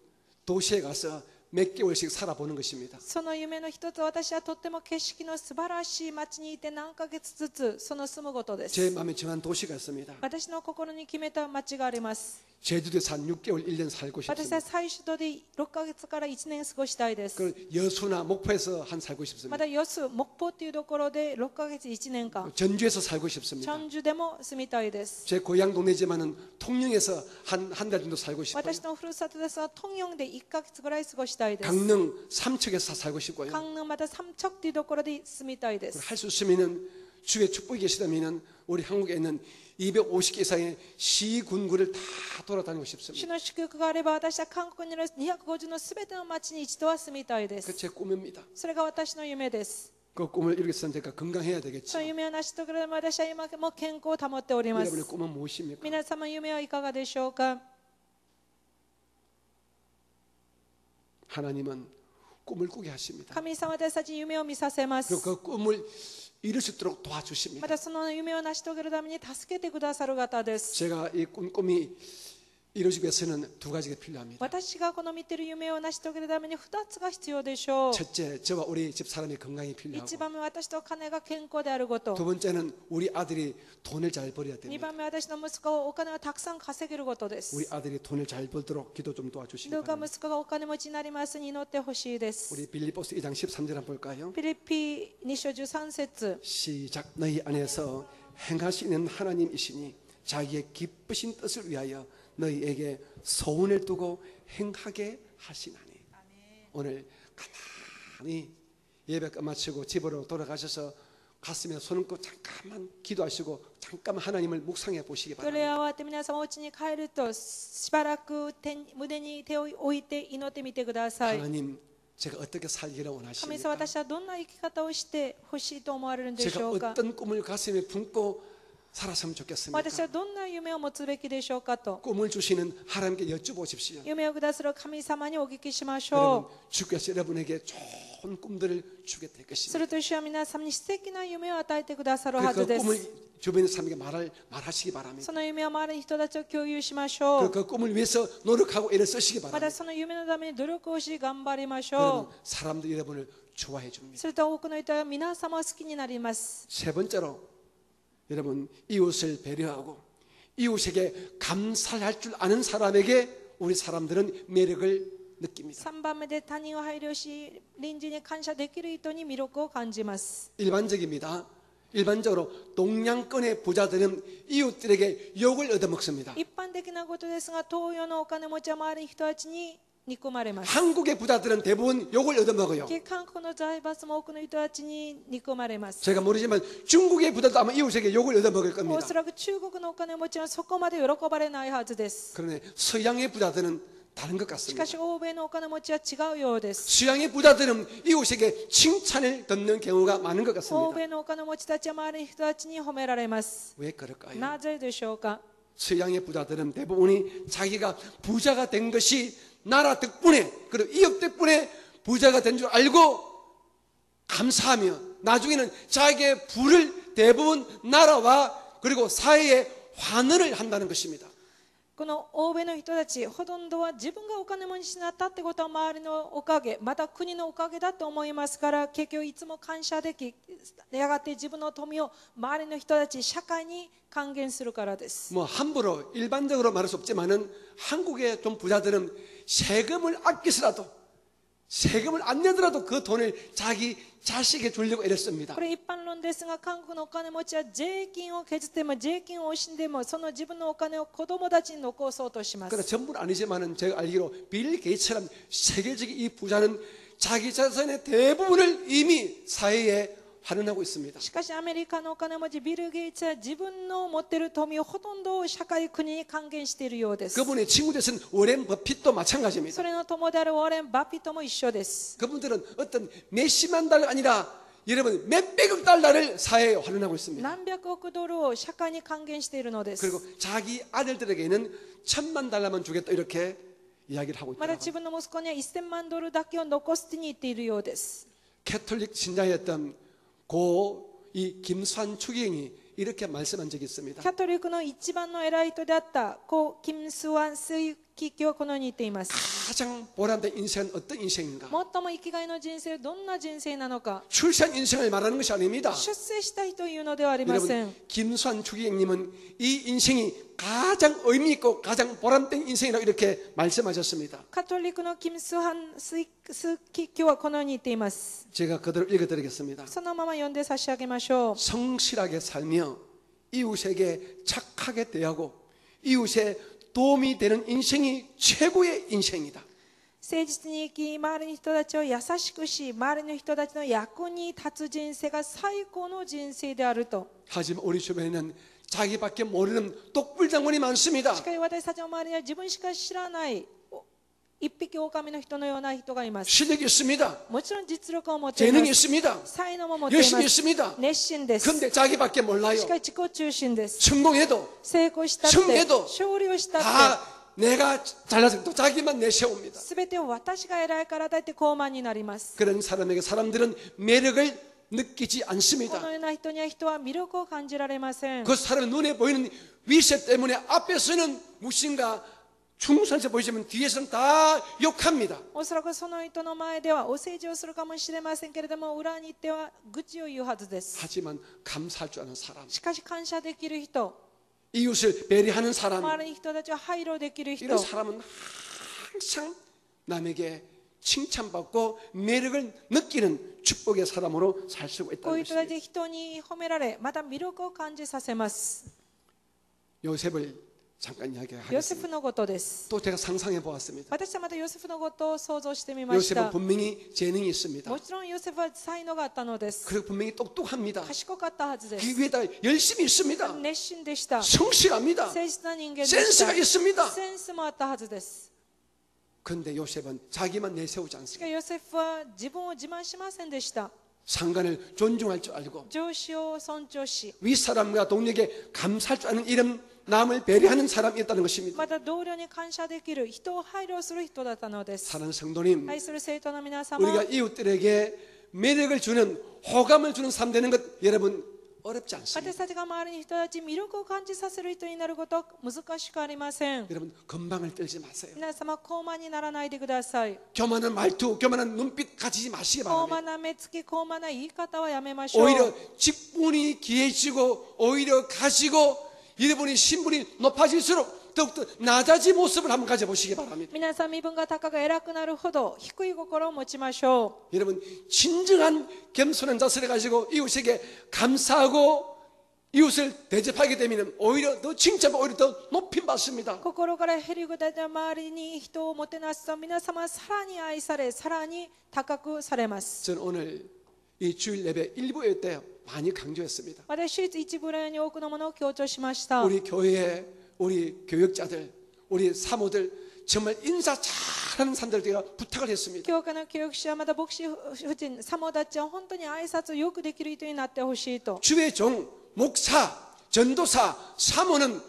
도시에 가서 몇 개월씩 살아보는 것입니다. その夢の一つ、私はとっても景色の素晴らしい町にいて何ヶ月ずつその住むことです。 제 마음에 정한 도시가 있습니다. 私の心に決めた町があります。 제주도에서 한 6개월, 1년 살고 私は 싶습니다. 最初で6ヶ月から1年過ごしたいです。 그 여수나 목포에서 한 살고 ま 싶습니다. たよす、木浦というところで6ヶ月1年間、 전주에서 살고 싶습니다. チョンジュでも住みたいです。 제 고향 동네지만은 통영에서 한 달 정도 살고 싶어요. 私のふるさとですが、トンヨンで1ヶ月ぐらい過ごしたいです。 강릉 삼척에서 살고 싶고요. カンヌまたサムチョクというところで住みたいです。 할 수 있으면은 주의 축복이 계시다면은 우리 한국에 있는 250개 이상의 시군구를 다 돌아다니고 主 싶습니다. の祝福があれば私は韓国にある250のすべての町に一度は住みたいで 그 す。 제 꿈입니다. それが私の夢です。 그 꿈을 이루기 위해서는 제가 건강해야 되겠죠. その夢を成し遂げるまで私は今も健康を保っておりま 여러분의 す。 꿈은 무엇입니까? 皆様夢はいかがでしょうか。 하나님은 꿈을 꾸게 하십니다. 神様は私たちに夢を見させます。 그리고 그 꿈을 이룰 수 있도록 도와주십니다. またその夢を成し遂げるために助けてくださる方です。 제가 이 꿈이 이루어지기 위해서는 두 가지가 필요합니다. 私がこの見ている夢を成し遂げるために2つが必要でしょう。 첫째, 저와 우리 집 사람의 건강이 1 필요하고 番目は私と金が健康であること。 두 번째는 우리 아들이 돈을 잘 벌어야 2 됩니다. 番目は私の息子はお金をたくさん稼げることで 우리 す。 아들이 돈을 잘 벌도록 기도 좀 도와주시기 どうか 바랍니다. 息子がお金持ちになりますに祈ってほしいです。 우리 빌립보스 2장 13절 한번 볼까요? ピリピ2章13節 시작. 너희 안에서 행하시는 하나님이시니 자기의 기쁘신 뜻을 위하여 너희에게 소원을 두고 행하게 하시나니. 오늘 가만히 예배 끝마치고 집으로 돌아가셔서 가슴에 손을 얹고 잠깐만 기도하시고 잠깐만 하나님을 묵상해 보시기 それ 바랍니다. 終わって皆様お家に帰るとしばらく胸に手を置いて祈ってみてください。 하나님 제가 어떻게 살기를 神様、 원하십니까? 私はどんな生き方をしてほしいと思われるんでし 제가 ょうか。 어떤 꿈을 가슴에 품고 살았으면 좋겠습니까? 私はどんな夢を持つべきでしょうかと。 꿈을 주시는 하나님께 여쭤보십시오. 夢をくださる神様にお聞きしまし 여러분 ょ 주께서 여러분에게 좋은 꿈들을 주게 될 う。す 것입니다. ると主は皆様に素敵な夢を与えてくださるは 그 ずで 꿈을 す。 주변의 사람에게 말하시기 바랍니다. その夢を周りの人たちを共有しましょう。 그 꿈을 위해서 노력하고 애를 쓰시기 また 바랍니다. その夢のために努力をし頑張りまし 여러분 ょ 사람들이 여러분을 좋아해 う。 줍니다. すると多くの人は皆様を好きになります。 세 번째로 여러분 이웃을 배려하고 이웃에게 감사할 줄 아는 사람에게 우리 사람들은 매력을 느낍니다. 3番目で他人を配慮し隣人に感謝できる人に魅力を感じます。 일반적입니다. 일반적으로 동양권의 부자들은 이웃들에게 욕을 얻어먹습니다. 一般的なことですが、東洋のお金持ちは周りの人たちに憎まれます。 한국의 부자들은 대부분 욕을 얻어먹어요. 韓国の財閥も多くの人たちに憎まれます。 제가 모르지만 중국의 부자도 아마 이웃에게 욕을 얻어먹을 お 겁니다. そらく中国のお金持ちはそこまで喜ばれないはずです。 그런데 서양의 부자들은 다른 것 し 같습니다. かし欧米のお金持ちは違うようです。 서양의 부자들은 이웃에게 칭찬을 듣는 경우가 많은 것 欧 같습니다. 米のお金持ちたちは周りの人たちに褒められます。 왜 그럴까요? なぜでしょうか。 서양의 부자들은 대부분이 자기가 부자가 된 것이 나라 덕분에 그리고 이웃 덕분에 부자가 된 줄 알고 감사하며 나중에는 자기의 부를 대부분 나라와 그리고 사회에 환원을 한다는 것입니다. この欧米の人たちほとんどは自分がお金持ちになったってことは周りのおかげまた国のおかげだと思いますから結局いつも感謝できやがて自分の富を周りの人たち社会に還元するからです。 뭐 함부로 일반적으로 말할 수 없지만은 한국의 좀 부자들은 세금을 아껴서라도 세금을 안 내더라도 그 돈을 자기 자식에게 주려고 애렸습니다. これ一般論ですが、韓国のお金持ちは税金を削っても税金を惜しんでもその自分のお金を子供たちに残そうとしま 그러나 す。 전부는 아니지만은 제가 알기로 빌 게이츠처럼 세계적인 이 부자는 자기 자산의 대부분을 이미 사회에 환원하고 있습니다. しかしアメリカのお金持ちビル・ゲイツは自分の持っている富をほとんどを社会国に還元しているようです。 그분의 친구 되신 워렌 버핏도 そ 마찬가지입니다. れの友であるウォーレン・バフィットも一緒です。 그분들은 어떤 몇십만 달러가 아니라 여러분 몇백억 달러를 사회에 환원하고 있습니다. 何百億ドルを社会に還元しているのです。 그리고 자기 아들들에게는 1,000만 달러만 주겠다 이렇게 이야기를 하고 まだ 있더라고요. 自分の息子には1000万ドルだけを残すに言っているようです。 캐톨릭 신자였던 이 김수환 추기경이 이렇게 말씀한 적이 있습니다. キャトリックの一番の偉い人であった故キム・スワン・スイキ教はこのように言っています。 가장 보람된 인생은 어떤 인생인가? 最も生きがいの人生はどんな人生なのか。 출산 인생을 말하는 것이 아닙니다. 出世したいというのではありません。 여러분 김수환 추기경님은 이 인생이 가장 의미 있고 가장 보람된 인생이라고 이렇게 말씀하셨습니다. カトリックのキム・スワン・スイキ教はこのように言っています。 제가 그대로 읽어드리겠습니다. そのまま読んで差し上げましょう。 성실하게 살며 이웃에게 착하게 대하고 이웃에 도움이 되는 인생이 최고의 인생이다. 誠実に生き、周りの人たちを優しくし、周りの人たちの役に立つ人生が最高の人生であると。 하지만 우리 주변에는 자기밖에 모르는 똑불장군이 많습니다. しかし私たちの周りには自分しか知らない一匹狼の人のような人がいます。 실력이 있습니다. もちろん実力を持っていま 재능이 す。 있습니다. 才能も持っていま 열심히 す。 있습니다. 熱心です。 근데 자기밖에 몰라요. しかし自己中心です。 성공해도 成功したっ 승 て、 리도 勝利をしたって、 다 내가 잘나서 또 자기만 내세웁니다. すべてを私が偉いからだって傲慢になります。 그런 사람에게 사람들은 매력을 느끼지 こ 않습니다. のような人には人は魅力を感じられません。 그 사람의 눈에 보이는 위세 때문에 앞에서는 무신가 충성스레 보이지만 뒤에서는 다 욕합니다. おそらくその人の前ではお世辞をするかもしれませんけれども、裏に行っては愚痴を言うはずです。 하지만 감사할 줄 아는 사람, しかし感謝できる人、 이웃을 배려하는 사람, 周りの人たちを配慮できる人、 이런 사람은 항상 남에게 칭찬받고 매력을 느끼는 축복의 사람으로 살 수 こうい 있다는 う人たち 것입니다. 人に褒められ、また魅力を感じさせます。 요셉을 잠깐 ヨセ 이야기하겠습니다. フのことです。 또 제가 상상해 보았습니다. 私はまたヨセフのことを想像してみまし 요셉은 た。 분명히 재능이 있습니다. もちろんヨセフは才能があったのです。 그리고 분명히 똑똑합니다. 賢かったはずで 그 す。 위에다 열심히 있습니다. 熱心でした。 성실합니다. 誠実な人間でした。 센스가 있습니다. センスもあったはずです。 그런데 요셉은 자기만 내세우지 しか 않습니다. しヨセフは自分を自慢しませんでした。 상관을 존중할 줄 알고 上司を尊重し、 윗사람과 동료에게 감사할 줄 아는 이런 남을 배려하는 사람이었다는 것입니다. また同僚に感謝できる、人を配慮する人だったのです。 사랑하는 성도님, 愛する生徒の皆様、 우리가 이웃들에게 매력을 주는 호감을 주는 삶 되는 것 여러분 어렵지 않습니다. 私たちが周りの人たちに魅力を感じさせる人になること難しくありません。 여러분 건방을 떨지 마세요. 皆様、高慢にならないでください。 교만한 말투, 교만한 눈빛 가지지 마시기 高 바랍니다. 慢な目つき、高慢な言い方はやめましょう。 오히려 직분이 귀해지고 오히려 가지고 여러분이 신분이 높아질수록 더욱더 낮아진 모습을 한번 가져보시기 바랍니다. 皆さん、身分が高く偉くなるほど低い心を持ちましょ 여러분 진정한 겸손한 자세를 가지고 이웃에게 감사하고 이웃을 대접하게 되면 오히려 더 칭찬받고 오히려 더 높임 받습니다. う。心からへりくだって周りに人をもてなすと、皆様はさらに愛され、さらに高くされます。 저는 오늘 이 주일 예배 일부 예배 때 많이 강조했습니다. 私、一部例に多くのものを強調しました。 우리 교회에 우리 교역자들, 우리 사모들 정말 인사 잘하는 사람들 제가 부탁을 했습니다. 教会の教育者、また牧師夫人、サモたちは本当に挨拶をよくできる人になってほしいと。 주의 종, 목사, 전도사, 사모는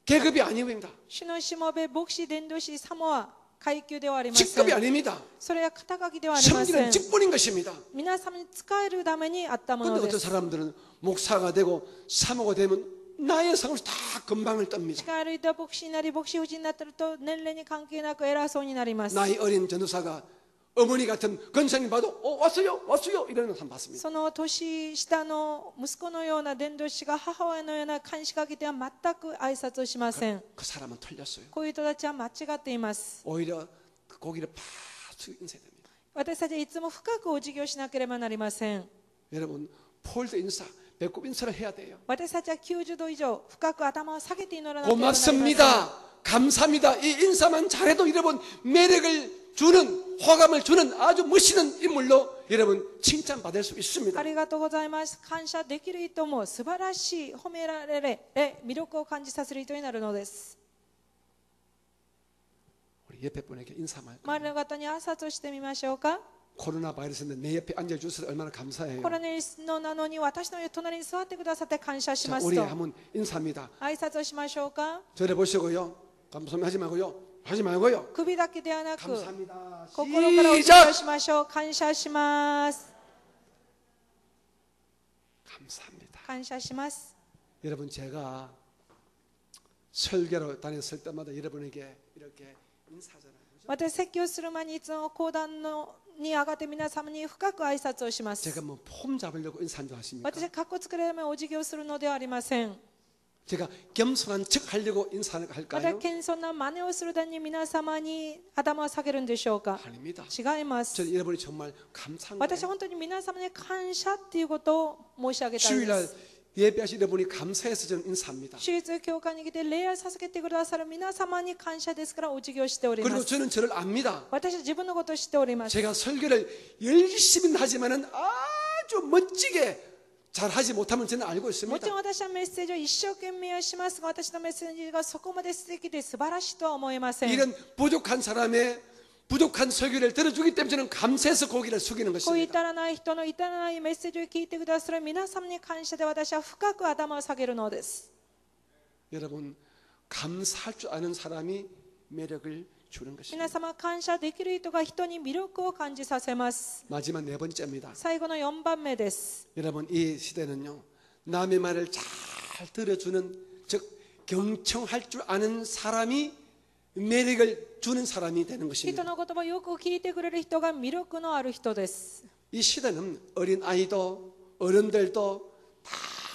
계급이 아닙니다. 主のしもべ、牧師、伝道師、サモは階級ではありませ 직급이 ん。 아닙니다. それは肩書きではありませ 섬기는 ん。 직분인 것입니다. 皆様に使えるためにあったも 그런데 ので 어떤 す。 사람들은 목사가 되고 사모가 되면 나의 상을 다 건방을 떱니다. 近歩いた牧師になり、牧師夫人になってると年齢に関係なく偉そうになります。 나이 어린 전도사가 어머니 같은 권사님 봐도 왔어요 왔어요 이러는 사람 봤습니다. その年下の息子のような伝道師が母親のような監視が来ては全く挨拶をしません。 그 사람은 틀렸어요. こういう人たちは間違っています。 오히려 그 고기를 팍 인사해야 됩니다. 私たちはいつも深くお辞儀をしなければなりません。 여러분 폴드 인사, 배꼽 인사를 해야 돼요. 私たちは90度以上深く頭を下げて祈らなければなりません。 고맙습니다. 감사합니다. 이 인사만 잘해도 여러분 매력을 주는 화감을 주는 아주 멋있는 인물로 여러분 칭찬받을 수 있습니다. ありがとうございます。感謝できる人も素晴らしい褒められ魅力を感じさせる人になるのです。 우리 옆에 분에게 인사만 周りの方に挨拶をしてみましょうか。 코로나 바이러스인데 내 옆에 앉아주셔서 얼마나 감사해요. コロナウイルスのなのに私の隣に座ってくださって感謝し 자, ます 우리 と 한번 인사합니다. 挨拶をしましょうか。 저래 보시고요. 감사하지 말고요. 首だけではなく 감사합니다. 心からお辞儀を 시작. しましょう。感謝します。 감사합니다. 感謝します。 여러분 제가 설교로 다녔을 때마다 여러분에게 이렇게 인사하잖아요. 私説教する前にいつも講談に上がって皆様に深く挨拶をします。 제가 뭐 폼 잡으려고 인사한 줄 아십니까? 私はかっこつけるためお辞儀をするのではありません。 제가 겸손한 척 하려고 인사를 また 할까요? 謙遜な真似をするために皆様に頭を下げるんでしょうか。 아닙니다. 違います。 저는 여러분이 정말 감사한 私は 거예요. 本当に皆様に感謝っていうことを申し上げたいで 주일날 す。 예배하신 여러분이 감사해서 저는 인사합니다. 主日教会に来て礼拝させてくださる皆様に感謝ですからお辞儀をしておりま 그리고 す。 저는 저를 압니다. 私は自分のことを知っております。 제가 설교를 열심히 하지만은 아주 멋지게 잘 하지 못하면 저는 알고 もちろん 있습니다. 私はメッセージを一生懸命はしますが、私のメッセージがそこまで素敵で素晴らしいとは思えません。 이런 부족한 사람의 부족한 설교를 들어주기 때문에 저는 감사해서 고개를 숙이는 こう至 것입니다. らない人の至らないメッセージを聞いてくださる皆様に感謝で私は深く頭を下げるのです。 여러분 감사할 줄 아는 사람이 매력을 주는 皆 것입니다. 様感謝できる人が人に魅力を感じさせます。 마지막 네 번째입니다. 最後の4番目です。 여러분 이 시대는요 남의 말을 잘 들어주는 즉 경청할 줄 아는 사람이 매력을 주는 사람이 되는 人 것입니다. の言葉をよく聞いてくれる人が魅力のある人です。 이 시대는 어린 아이도 어른들도 다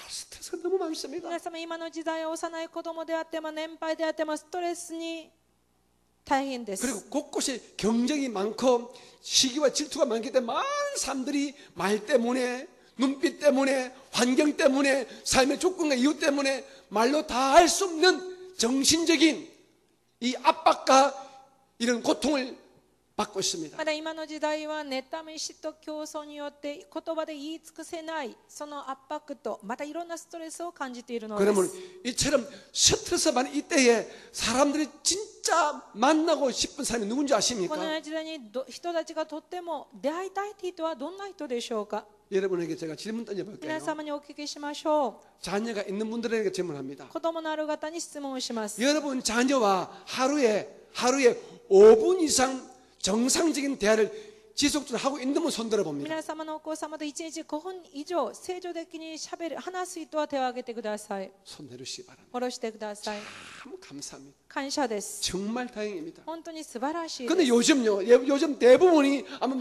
스트레스가 너무 많습니다. 皆様今の時代は幼い子供であっても年配であってもストレスに大変です。 그리고 곳곳에 경쟁이 많고 시기와 질투가 많기 때문에 많은 사람들이 말 때문에 눈빛 때문에 환경 때문에 삶의 조건과 이유 때문에 말로 다 할 수 없는 정신적인 이 압박과 이런 고통을 받고 있습니다. まだ今の時代は妬み嫉妬競争によって言葉で言い尽くせないその圧迫とまたいろんなストレスを感じているので 그러면 す。 이처럼 스트레스 많은 이때에 사람들이 진짜 만나고 싶은 사람이 누군지 こ 아십니까? のような時代に人たちがとっても出会いたい人はどんな人でしょうか。 여러분에게 제가 질문 皆 던져볼게요. 様にお聞きしましょ 자녀가 있는 분들에게 질문합니다. う。子供のある方に質問をします。 여러분 자녀와 하루에 5분 이상 정상적인 대화를 지속적으로 하고 있는 분 손들어 봅니다. 皆様のお子様と1日5分以上正常的に話す人は手を挙げてください。 손 내주시기 바랍니다. 下ろしてください。 참 감사합니다. 感謝です。 정말 다행입니다. 本当に素晴らしいで 근데 す。 요즘 대부분이 아마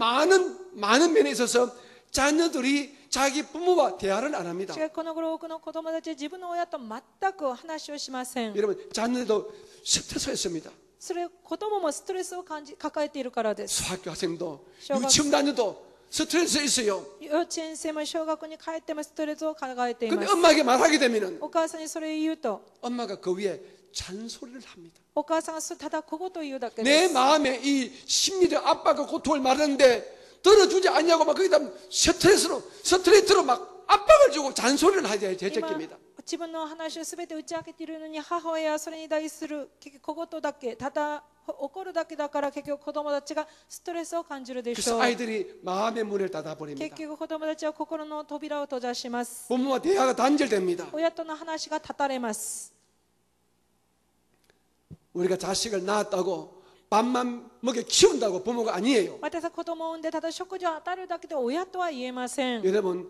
많은 면에 있어서 자녀들이 자기 부모와 대화를 안 합니다. しかしこの頃多くの子供たちは自分の親と全く話をしません。 여러분 자녀들도 스트레스였습니다. それ子供もストレスを抱えているからです。 수학교 학생도小学- 유치원 다녀도 스트레스 있어요. 幼稚園生も小学校に帰ってもストレスを抱えていま 근데 す。 엄마에게 말하게 되면은 お母さんにそれを言うと、 엄마가 그 위에 잔소리를 합니다. お母さんがただ小言を言うだけ 내 です。 마음에 이 심리적 압박과 고통을 말하는데 들어주지 않냐고 막 거기다 스트레이트로 막 압박을 주고 잔소리를 하자 今 제적입니다. 自分の話を全て打ち明けているのに母親はそれに対する結局小言だけただ怒るだけだから結局子供たちがストレスを感じるでしょ 그래서 う。 아이들이 마음의 문을 닫아버립니다. 結局子供たちは心の扉を閉ざします。 부모와 대화가 단절됩니다. 親との話が断たれます。 우리가 자식을 낳았다고 밥만 먹여 키운다고 부모가 아니에요. 私は子供を産んでただ食事を与えるだけで親とは言えません。 여러분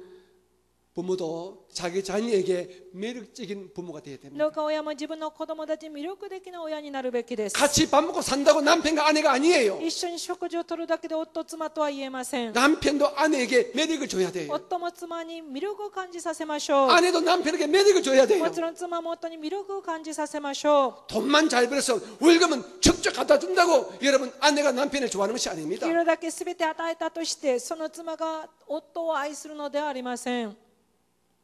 부모도 자기 자녀에게 매력적인 부모가 되어야 됩니다. どうか親も自分の子供たちに魅力的な親になるべきです。 같이 밥 먹고 산다고 남편과 아내가 아니에요. 一緒に食事をとるだけで夫妻とは言えません。 남편도 아내에게 매력을 줘야 돼요. 夫も妻に魅力を感じさせましょう。 아내도 남편에게 매력을 줘야 돼요. もちろん妻も夫に魅力を感じさせましょ 돈만 잘 벌어서 월급은 척척 갖다 준다고 여러분 아내가 남편을 좋아하는 것이 う。 아닙니다. 給料だけ全て与えたとしてその妻が夫を愛するのではありません。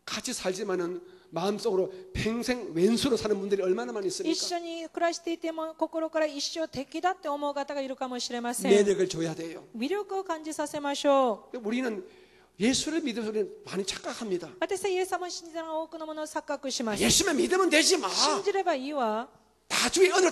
같이 살지만은 마음속으로 평생 왼수로 사는 분들이 얼마나 많이 一 있습니까? 緒に暮らしていても心から一生敵だって思う方がいるかもしれません。 매력을 줘야 돼요. 魅力を感じさせましょう。 우리는 예수를 믿어서 우리는 많이 착각합니다. 私はイエス様を信じたら多くのものを錯覚します。 예수만 믿으면 되지 마. 信じればいいわ。 다 주의 은혜로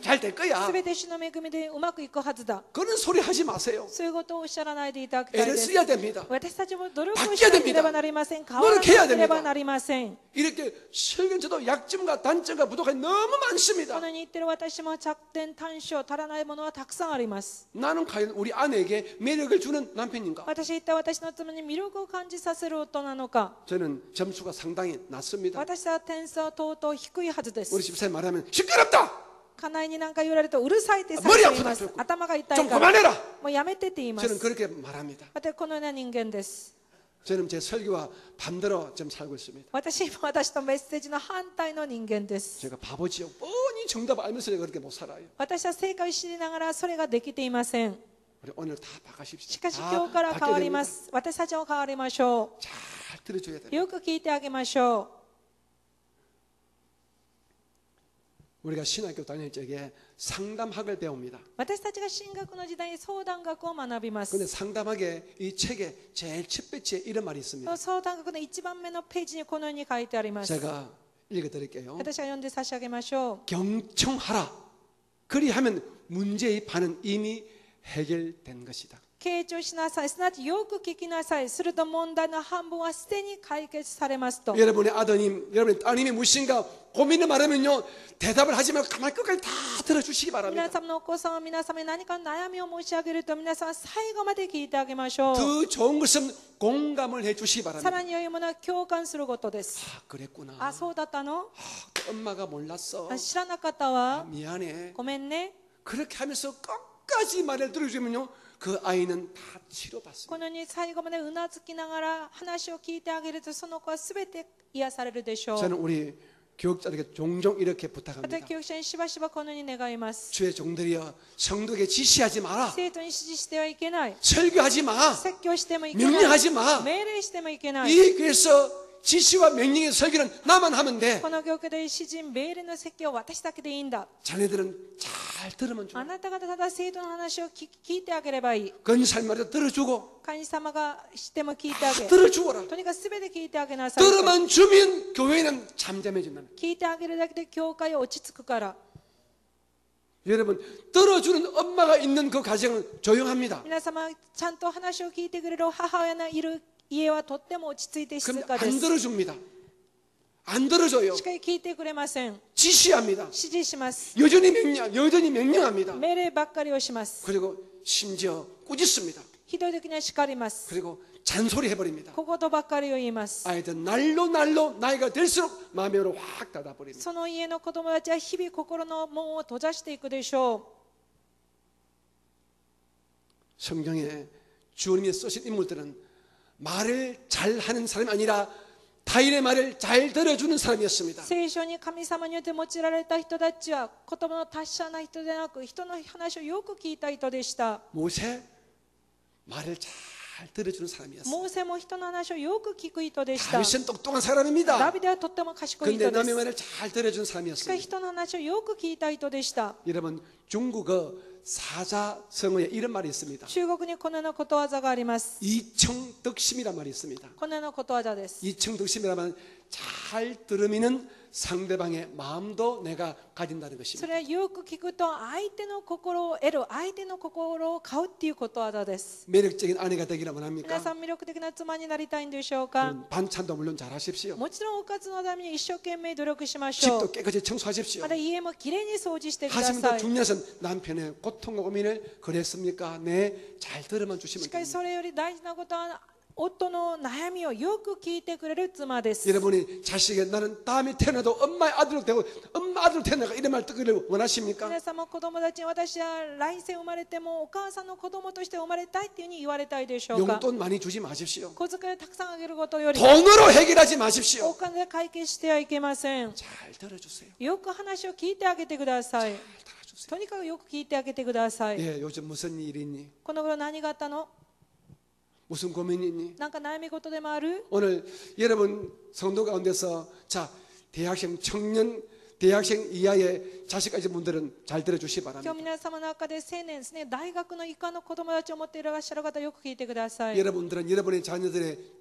잘 될 거야. すべて主の恵みでうまくいくはずだ。 그런 소리 하지 마세요. そういうことをおっしゃらないでいただきたい 애를 です。 써야 됩니다. 私たちも努力を 바뀌어야 しな 됩니다. ければなりません。変わらな 노력해야 ければ 됩니다. なりません。 이렇게 설교자도 약점과 단점과 부족함이 너무 こ 많습니다. のように言ってる私も弱点短所足らないものはたくさんあります。 나는 과연 우리 아내에게 매력을 주는 남편인가? 私は一体私の妻に魅力を感じさせる夫なのか。 저는 점수가 상당히 낮습니다. 私は点数はとうとう低いはずで 우리 す。 집사님 말하면 시끄럽다. 家内に何か言われるとうるさいってさ 머리 れ 아프다 ています。 그러고. 頭が痛 좀 いから 그만해라. もうやめてって言いま 저는 す。 그렇게 말합니다. 私はこのような人間です。 저는 제 설교와 반대로 좀 살고 있습니다. 私も私とメッセージの反対の人間です。 제가 바보지요. 뻔히 정답 알면서 그렇게 못 살아요. 私は正解を知りながらそれができていません。 우리 오늘 다 바꾸십시오. しかし 다 今日から変わ 바뀌어야 りま 됩니다. す。私たちも変わりましょ 잘 들어줘야 う。 됩니다. よく聞いてあげましょ 우리가 신학교 다닐 적에 상담학을 배웁니다. う。私たちが進学の時代に相談学を学びま 근데 す。 상담학의 이 책의 제일 첫 페이지에 이런 말이 있습니다. 相談学の一番目のページにこのように書いてあります。 제가 읽어드릴게요. 私が読んで差し上げましょ 경청하라. 그리하면 문제의 반은 이미 해결된 것이다. う。傾聴しなさい。すなわちよく聞きなさい。すると問題の半分はすでに解決されますと。 여러분의 아드님, 여러분의 따님이 무엇인가 고민을 말하면요 대답을 하지 말고 가만히 끝까지 다 들어주시기 皆 바랍니다. 様のお子さんは皆様に何か悩みを申し上げると皆さんは最後まで聞いてあげましょう。 더 좋은 것은 공감을 해주시기 さ 바랍니다. らに良いものは共感することです。 아 그랬구나. あ、そうだったの？ 또 엄마가 몰랐어. あ、知らなかった 아, わ。 미안해. ごめんね。 그렇게 하면서 끝까지 말을 들어주면요 그 아이는 다 こ 치료받습니다. のように最後までうなずきながら話を聞いてあげるとその子はすべて癒されるでしょう。 저는 우리 교육자들에게 종종 이렇게 また 부탁합니다. 教育者にしばしばこのように願います。 주의 종들이여 성도에게 지시하지 마라. 生徒に指示してはいけない。 설교하지 마. 説教してもいけない。 명령하지 마. 命令してもいけない。 이 교회에서 지시와 명령의 설교는 나만 하면 돼. この教会で指示命令の説教は私だけでいいんだ。 자네들은 잘 들으면 あ 좋아. なた方ただ生徒の話を聞いてあげればいい。 건설 말도 들어주고 神様がしても聞いてあげ。 들어주어라. とにかくすべて聞いてあげなさい。 들어만 주면 교회는 잠잠해진다. 聞いてあげるだけで教会は落ち着くから。 여러분 들어주는 엄마가 있는 그 가정은 조용합니다. 皆様ちゃんと話を聞いてくれる母親のいる家はとっても落ち着いて静 그럼 かで 안 す。 들어줍니다. 안 들어줘요. しかし聞いてくれません。 지시합니다. 指示します。 여전히 명령합니다. 命令ばっかりをします。 그리고 심지어 꾸짖습니다. ひどい時には叱ります。 그리고 잔소리 해버립니다. 小言ばっかりを言います。 아이들 날로 나이가 될수록 마음으로 확 닫아버립니다. その家の子供たちは日々心の門を閉ざしていくでしょ 성경에 주님이 쓰신 인물들은 말을 잘하는 사람이 아니라 타인의 말을 잘 들어주는 う。 사람이었습니다. 聖書に神様によって用いられた人たちは言葉の達者な人でなく人の話をよく聞いた人でした。 모세 말을 잘 들어주는 사람이었어요. モーセも人の話をよく聞く人でした。 다윗은 똑똑한 ダ 사람입니다. ビデはとっても賢い 근데 人で 남의 す。 말을 잘 들어주는 しかし 사람이었어요. 人の話をよく聞いた人でした。 여러분 중국어 사자성어에 이런 말이 있습니다. 中国にこのようなことわざがあります。 이청득심이란 말이 있습니다. このようなことわざです。 이청득심이라면 잘 들으면 상대방의 마음도 내가 가진다는 そ 것입니다. れはよく聞くと相手の心を得る、相手の心を買うっていうことわざです。 매력적인 아내가 되기를 皆 원합니까? さん魅力的な妻になりたいんでしょうか。 반찬도 물론 잘 하십시오. もちろんおかずのために一生懸命努力しましょ 집도 う。 깨끗이 청소하십시오. また家もきれいに掃除してくだ 하지만 さ 더 い。 중요한 것은 남편의 고통과 고민을 그랬습니까? 네, 잘 들으면 し 주시면 かし 됩니다. それより大事なことは夫の悩みをよく聞いてくれる妻です。 여러분이 자식에게 나는 다음에 태어나도 엄마의 아들로 되고 엄마 아들로 태어나가 이런 말 듣기를 원하십니까? 皆様子供たちに私は来世生まれてもお母さんの子供として生まれたいっていうふうに言われたいでしょうか。 용돈 많이 주지 마십시오. 小遣いたくさんあげることより 돈으로 해결하지 お 마십시오. 金で解決してはいけません。 잘 들어주세요. よく話を聞いてあげてください。 잘 들어주세요. とにかくよく聞いてあげてください。 예, 요즘 무슨 일이 있니? この頃何があったの？ 무슨 고민이 있니? なんか悩み事でもある？ 오늘 여러분 성도 가운데서 자 대학생 청년 대학생 이하의 자식 가진 분들은 잘 들어주시기 今日 바랍니다. 皆様の中で青年ですね、大学の以下の子供たちを持っていらっしゃる方よく聞いてください。 여러분들은 여러분의 자녀들의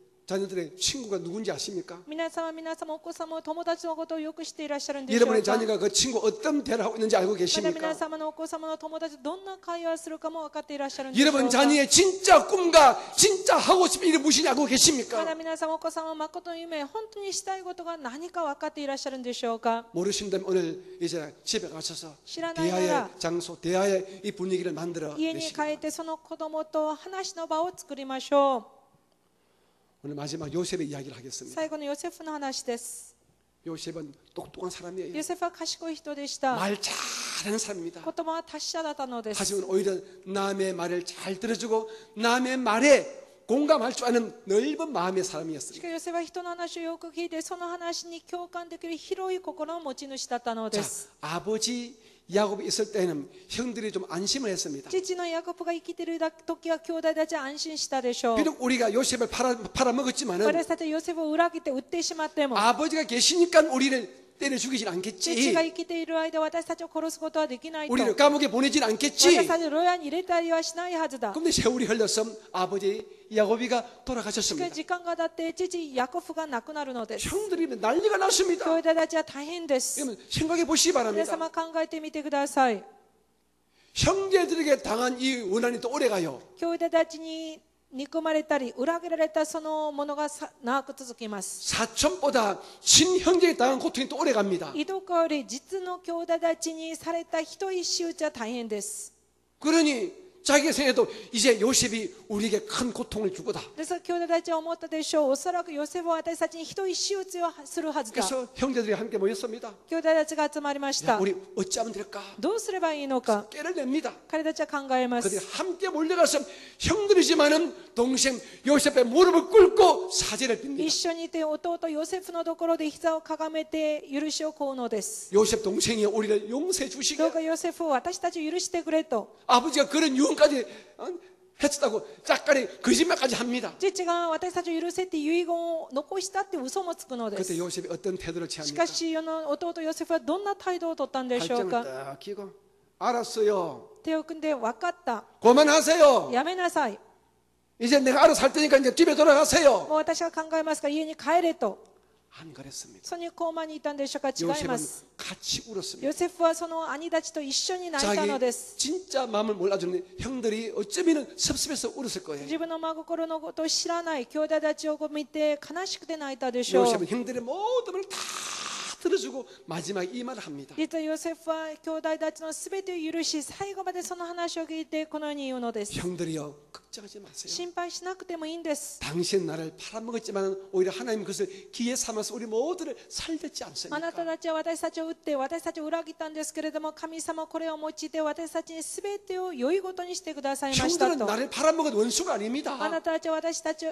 친구가 누군지 아십니까? 皆様お子様友達のことをよく知っていらっしゃるんでしょう 여러분의 か。 자녀가 그 친구 어떤 대화를 하고 있는지 알고 また皆 계십니까? 様のお子様の友達どんな会話をするかも分かっていらっしゃるんでしょう 여러분 か。 자녀의 진짜 꿈과 진짜 하고 싶은 일이 무엇인지 알고 まだ 계십니까? 皆様お子様誠の夢本当にしたいことが何か分かっていらっしゃるんでしょうか。 모르신다면 오늘 이제 집에 가셔서 시라나이나라. 대화의 장소, 대화의 이 분위기를 만들어 家に 내시기 帰ってその子供と話の場を作りましょ 오늘 마지막 요셉의 이야기를 う。 하겠습니다. 最後のヨセフの話です。 요셉은 똑똑한 사람이에요. ヨセフは賢い人でした。 말 잘하는 사람입니다. 言葉は達者だったのです。 하지만 오히려 남의 말을 잘 들어주고 남의 말에 공감할 줄 아는 넓은 마음의 し 사람이었습니다. かしヨセフは人の話をよく聞いてその話に共感できる広い心の持ち主だったので 자, す。 아버지 야곱이 있을 때는 형들이 좀 안심을 했습니다. 父のヤコブが生きている時は兄弟たちは安心したでしょう。 비록 우리가 요셉을 팔아먹었지만은 私たちはヨセフを裏切って売ってしまっても 아버지가 계시니까 우리를 때려 죽이진 父 않겠지. が生きている間私たちを殺すことはできないと 우리를 감옥에 보내진 私 않겠지. たちを牢屋に入れたりはしないはずだ。 근데 세월이 흘러서 아버지 야곱이가 しか 돌아가셨습니다. し時間が経って父ヤコブが亡くなるのです。 형들이 난리가 났습니다. 兄弟たちは大変です。 그러면 생각해 보시기 皆 바랍니다. 様考えてみてください。 형제들에게 당한 이 원한이 또 오래가요. 兄弟たちに憎まれたり裏切られたそのものが長く続きます。 사촌보다 친형제에 당한 고통이 또 오래갑니다. いとこより実の兄弟たちにされた人一仕打ちは大変です。 그러니 자기가 생각해도 이제 요셉이 우리에게 큰 고통을 줄 거다. ですから兄弟たちは思ったでしょう。おそらくヨセフは私たちに人一仕打ちをするはずだ。 그래서 형제들이 함께 모였습니다. 兄弟たちが集まりまし 야, た。 우리 어찌하면 될까? どうすればいいのか 깨를 냅니다. 彼たちは考えま 그들이 す。 함께 몰려가서 형들이지만은 동생 요셉의 무릎을 꿇고 사죄를 一 빕니다. 緒にいて弟ヨセフのところで膝をかがめて許しを請うのです。 요셉 동생이 우리를 용서해 ど 주시게. うかヨセフを私たちを許してくれと。 아버지가 그런 유언까지 했다고 짝깔이 거짓말까지 합니다. 父が私たちを許せって遺言を残したって嘘もつくので 그때 す。 요셉이 어떤 태도를 し 취합니까? かし弟ヨセフはどんな態度を取ったんでしょう 발정을 か。 딱 끼고 알았어요. 手を組んで分かった。 그만하세요. やめなさい。 이제 내가 알아서 할 테니까 이제 집에 돌아가세요. もう私が考えますから家に帰れと。 안 그랬습니다. その高慢にいたんでしょうか。違いま 요셉은 す。 같이 울었습니다. ヨセフはその兄たちと一緒に泣いたので 자기 す。 진짜 마음을 몰라주는 형들이 어쩌면 섭섭해서 울었을 거예요. 自分の真心のことを知らない兄弟たちを見て悲しくて泣いたでしょう。 요셉은 형들의 모든 걸 다 들어주고 마지막에 이 말을 합니다. 実はヨセフは兄弟たちのすべてを許し最後までその話を聞いてこのように言うのです。 형들이여 걱정하지 마세요. 心配しなくてもいいんです。 당신 나를 팔아먹었지만 오히려 하나님 그것을 기회 삼아서 우리 모두를 살렸지 あなた 않습니까? たちは私たちを打って私たちを裏切ったんですけれども神様はこれを用いて私たちにすべてを良いことにしてくださいました 형들은 と。 나를 팔아먹은 원수가 あ 아닙니다. なたたちは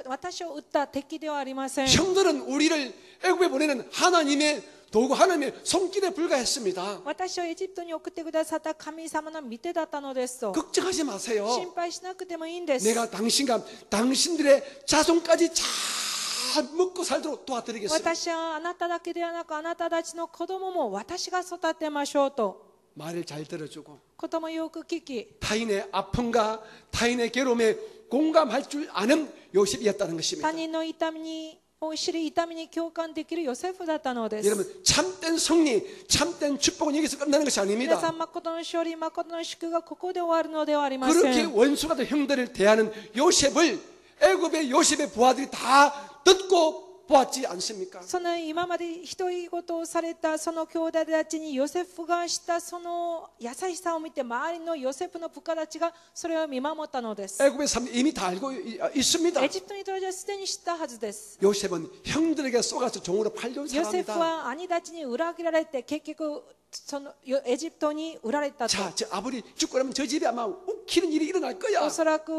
私を打った敵ではありません。 형들은 우리를 애굽에 보내는 하나님의 도구 하나님의 손길에 불과했습니다. 私をエジプトに送ってくださった神様の御手だったのですと。 걱정하지 마세요. 心配しなくてもいいんです。 내가 당신과 당신들의 자손까지 잘 먹고 살도록 도와드리겠습니다. 私はあなただけではなくあなたたちの子供も私が育てましょうと。 말을 잘 들어주고 こともよく聞き 타인의 아픔과 타인의 괴로움에 공감할 줄 아는 요셉이었다는 他 것입니다. 人の痛みを知り痛みに共感できるヨセフだったのです。 여러분 참된 승리, 참된 축복은 여기서 끝나는 것이 皆 아닙니다. さん誠の勝利誠の祝がここで終わるのではありませ 그렇게 ん。 원수가 된 형들을 대하는 요셉을 애굽의 요셉의 부하들이 다 듣고 보았지 않습니까? その今までひどいことをされたその兄弟たちにヨセフがしたその優しさを見て周りのヨセフの部下たちがそれを見守ったのです。 애굽의 사람들이 이미 다 알고 있습니다. エジプトに当時はすでに知ったはずです。 요셉은 형들에게 속아서 종으로 팔려온 ヨセフ 사람이다. は兄たちに裏切られて結局そのエジプトに売られたと。 자, 저 아버지 죽고 나면 저 집에 아마 웃기는 일이 일어날 거야. おそらく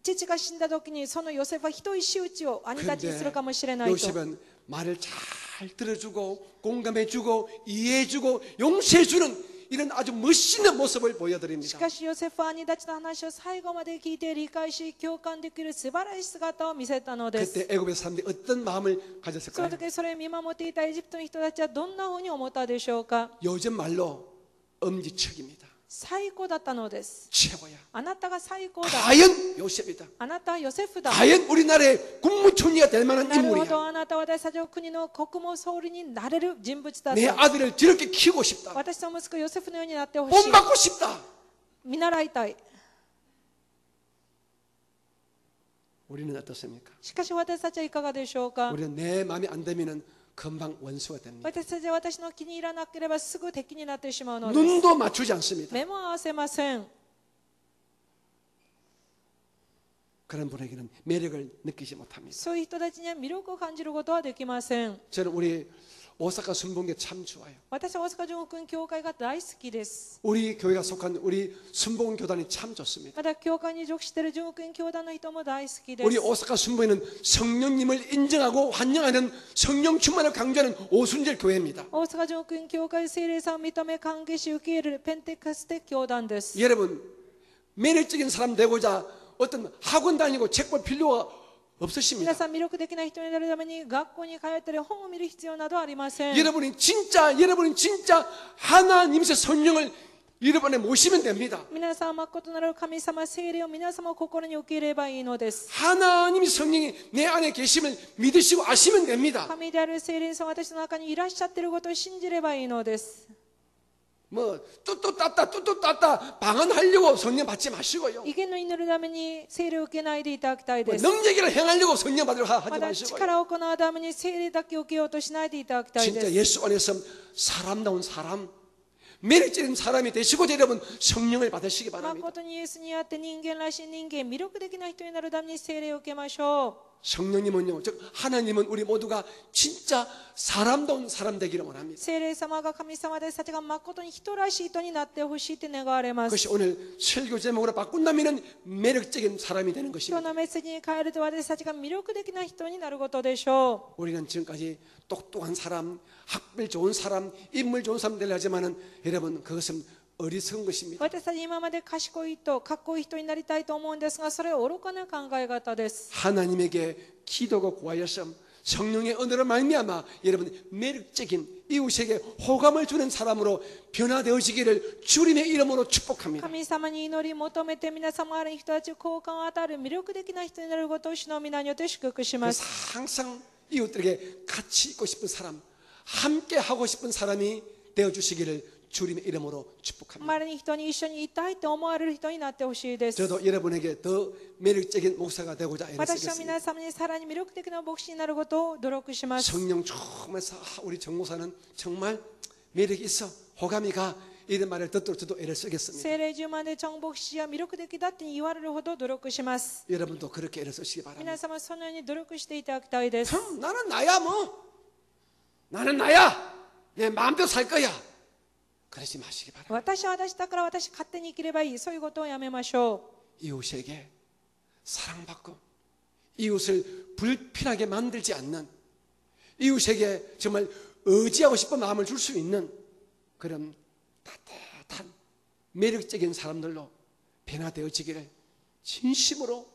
父が死んだ時にそのヨセフはひどい仕打ちを兄たちにするかもしれないと。 요셉은 말을 잘 들어주고 공감해주고 이해해주고 용서해주는 이런 아주 멋있는 모습을 し 보여드립니다. かしヨセフは兄たちの話を最後まで聞いて理解し共感できる素晴らしい姿を見せたのです。 그때 애굽의 사람들이 어떤 마음을 その 가졌을까요? 時それを見守っていたエジプトの人たちはどんなふうに思ったでしょうか。 요즘 말로 엄지척입니다. 最高だったのです。 최고야. あなたが最高だ。 과연 요셉이다. あなたはヨセフだ。 과연 우리나라의 국무총리가 될 만한 なるほど、 인물이야. あなたは私たちの国の国務総理になれる人物だと。 내 아들을 저렇게 키우고 싶다. 私の息子ヨセフのようになってほしい。 본받고 싶다. 見習いたい。 우리는 어떻습니까? しかし私たちはいかがでしょうか。 우리는 내 마음에 안 들면은 금방 원수가 됩니다. 私たちは私の気に入らなければすぐ敵になってしまうのです。 눈도 맞추지 않습니다. 目も合わせません。 그런 분에게는 매력을 느끼지 못합니다. そういう人たちには魅力を感じることはできません。 저는 우리 오사카 순복음교 참 좋아요. 私は大阪上国教会が大好きです。 우리 교회가 속한 우리 순복음 교단이 참 좋습니다. また教会に属している上国教団の人も大好きで 우리 す。 오사카 순복음에는 성령님을 인정하고 환영하는 성령 충만을 강조하는 오순절 교회입니다. 大阪上国教会聖霊さんを認め歓迎し受け入れるペンテコステ教団です。 여러분 매력적인 사람 되고자 어떤 학원 다니고 책 볼 필요가 없으십니다. 皆さん魅力的な人になるために学校に通ったり本を見る必要などありません。 여러분이 진짜 하나님의 성령을 여러분에 모시면 됩니다. 皆さんは誠なる神様聖霊を皆様を心に受け入れればいいのです。 하나님의 성령이 내 안에 계심을 믿으시고 아시면 됩니다. 神である聖霊さんは私の中にいらっしゃっていることを信じればいいのです。 뭐 뚜뚜 따따 방언하려고 성령 받지 마시고요. 威厳の祈るために聖霊を受けないでいただきたい 뭐 です。 능력이라 행하려고 성령 받으려 하지 まだ 마시고요. 力を行うために聖霊だけを受けようとしないでいただきたい 진짜 です。 예수 안에서 사람다운 사람, 매력적인 사람이 되시고 여러분 성령을 받으시기 바랍니다. 誠にイエスにあって人間らしい人間、魅力的な人になるために聖霊を受けましょう。 성령님은요, 즉 하나님은 우리 모두가 진짜 사람다운 사람 되기를 원합니다. 聖霊様が神様で、たちが誠に人らしい人になってほしいって願われます。 그것이 오늘 설교 제목으로 바꾼다면 매력적인 사람이 되는 今日 것입니다. のメッセージに変えると私たちが魅力的な人になることでしょ 우리는 지금까지 똑똑한 사람, 학벌 좋은 사람, 인물 좋은 사람 되려 하지만은 여러분 그것은 어리석은 う。 것입니다. 私たち今まで賢い人、かっこいい人になりたいと思うんですが、それは愚かな考え方です。 하나님에게 기도가 구하여서 성령의 은혜로 말미암아 여러분 매력적인 이웃에게 호감을 주는 사람으로 변화되어지기를 주님의 이름으로 축복합니다. 神様に祈り求めて皆様に人たちに好感を与える魅力的な人になることを主の皆によって祝福します。 항상 이웃들에게 같이 있고 싶은 사람, 함께 하고 싶은 사람이 되어주시기를 주님의 이름으로 축복합니다. 周りに人に一緒にいたいと思われる人になってほしいです。 저도 여러분에게 더 매력적인 목사가 되고자 私は 애쓰겠습니다. 皆様にさらに魅力的な牧師になることを努力します。 성령 처음에서 우리 정 목사는 정말 매력이 있어 호감이 가 이런 말을 듣도록 저도 애를 쓰겠습니다. 聖霊充満でチョン牧師は魅力的だって言われるほど努力します。 여러분도 그렇게 애를 쓰시기 바랍니다. 皆様そのように努力していただきたいです。 나는 나야 뭐 나는 나야 내 마음대로 살 거야 그러지 마시기 바랍니다. 私は私だから私勝手に生きればいい、そういうことをやめましょ 이웃에게 사랑받고 이웃을 불필하게 만들지 않는 이웃에게 정말 의지하고 싶은 마음을 줄 수 있는 그런 따뜻한 매력적인 사람들로 변화되어지기를 진심으로 う。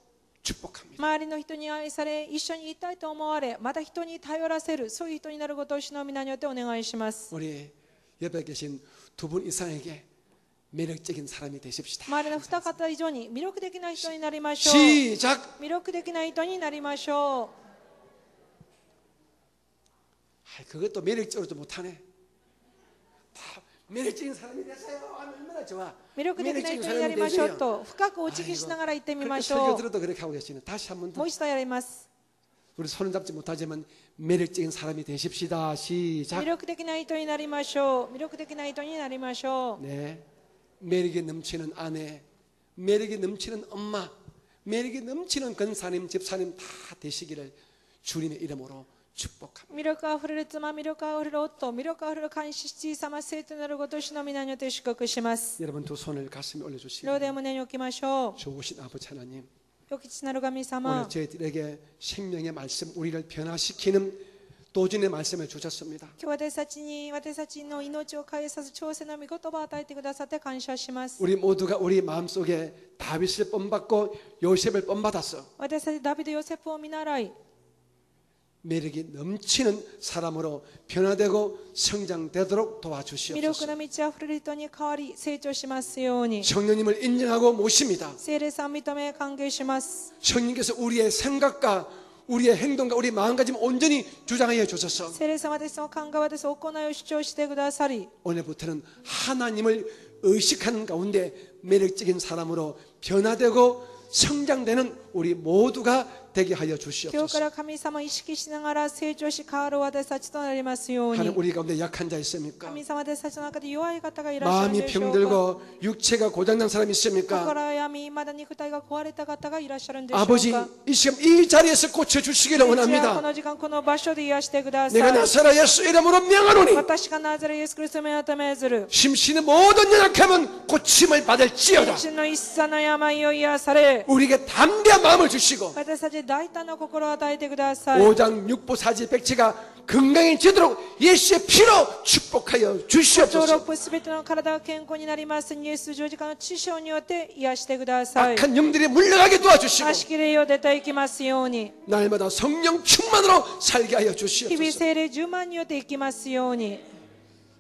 축복합니다. 周りの人に愛され、一緒にいたいと思われ、また人に頼らせる、そういう人になることを主の皆によってお願いします。 우리 옆에 계신 두 분 이상에게 매력적인 사람이 되십시다. 周りの二方以上に魅力的な人になりましょう。 시작. 魅力的な人になりましょ 그것도 매력적으로도 못하네. 다 매력적인 사람이 됐어요. 얼마나 좋아. う。魅力的な人になりましょうと深くお辞儀しながら言ってみましょ 설교 う。 들어도 그렇게 하고 계시네. 다시 한번 もう一度やります。 우리 손을 잡지 못하지만 매력적인 사람이 되십시다. 魅 시작. 力的な人になりましょう。魅力的な人になりましょう。 네, 매력이 넘치는 아내, 매력이 넘치는 엄마, 매력이 넘치는 권사님, 집사님 다 되시기를 주님의 이름으로 축복합니다. 魅力あふれる妻、魅力あふれる夫、魅力あふれる監視小さな生徒なるごと主の皆によって祝福します。 여러분 두 손을 가슴에 올려주시고 両手を胸に置きましょう。 좋으신 아버지 하나님, 良き父なる神様 오늘 、 저희들에게 생명의 말씀, 우리를 변화시키는 도전의 말씀을 주셨습니다. 今日私たちの命を変えさせ挑戦の御言葉を与えてくださって感謝します。 우리 모두가 우리 마음속에 다윗을 본받고 요셉을 본받아서 私たちダビデ、ヨセフを見習い、 매력이 넘치는 사람으로 변화되고 성장되도록 魅力 도와주시옵소서. の満ち溢れる人に変わり成長しますように。 성령님을 인정하고 모십니다. 聖霊さんを認め歓迎します。 성령께서 우리의 생각과 우리의 행동과 우리 마음가짐 온전히 주장하여 주셔서 聖霊様ですの考えはです行いを主張してくださり、 오늘부터는 하나님을 의식하는 가운데 매력적인 사람으로 변화되고 성장되는 우리 모두가 되게 하여 今日か 주시옵소서. ら神様を意識しながら成長し変わる私たちとなりますよう 하나님 に。 우리 가운데 약한 자 있습니까? 神様、私たちの中で弱い方がいらっしゃるん 마음이 でしょうか。 병들고 육체가 고장난 사람이 있습니까? 心闇、まだ肉体が壊れた方がいらっしゃるんでしょう 아버지 か。 이 시간 이 자리에서 고쳐주시기를 こ 원합니다. の時間、この場所で癒してくださ 내가 い。 나사라 예수 이름으로 명하노니 私がナザレイエスクリストの名をめずる。 심신의 모든 연약함은 고침을 받을지어다. 心身の一切の病を癒され、 우리에게 담대한 마음을 주시고 私たちに大胆な心を与えてください。 오장 육부 사지 백체가 건강해지도록 예수의 피로 축복하여 登 주시옵소서. 録すべての体が健康になります。イエス十字架の血潮によって癒してください。 악한 영들이 물러가게 도와주시고 悪しき霊を出ていきますように。 날마다 성령 충만으로 살게 하여 日々 주시옵소서. 聖霊10万によっていきますように。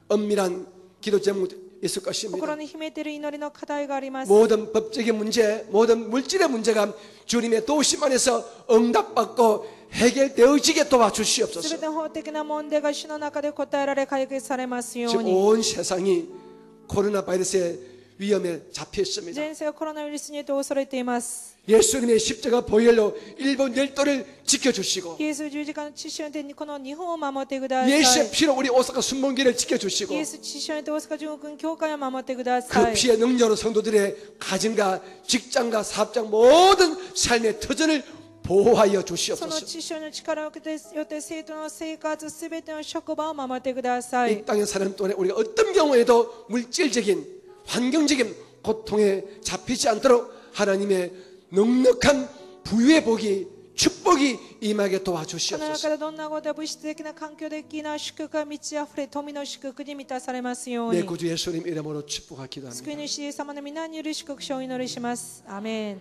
엄밀한 기도 제목이 있을 것입니다. 心に秘めている祈りの課題があります。 모든 법적인 문제, 모든 물질의 문제가 주님의 도우심 안에서 응답받고 해결되어지게 すべ 도와주시옵소서. ての法的な問題が主の中で答えられ解決されますよう 지금 に。 온 세상이 코로나 바이러스의 위험에 잡혀 있습니다. 全世がコロナウイルスによって恐れています。 예수님의 십자가 보혈로 일본 열도를 지켜주시고 イエス十字架の血潮によってこの日本を守ってください。 예수의 피로 우리 오사카 순복기를 지켜주시고 イエス血潮によって大阪中国教会を守ってくだ 그 さい。 피의 능력으로 성도들의 가정과 직장과 사업장 모든 삶의 터전을 보호하여 その 주시옵소서. 血潮の力を受けてよって生徒の生活すべての職場を守ってください。 이 땅에 사는 동안에 우리가 어떤 경우에도 물질적인 환경적인 고통에 잡히지 않도록 하나님의 넉넉한 부유의 복이 축복이 임하게 この中 도와주시옵소서. でどんなことや物質的な環境的な祝福が満ち溢れ、富の祝福に満たされますよう 내 に。 구주 예수님 이름으로 축복하 救い 기도합니다. 主イエス様の皆による祝福をお祈りします。アーメン。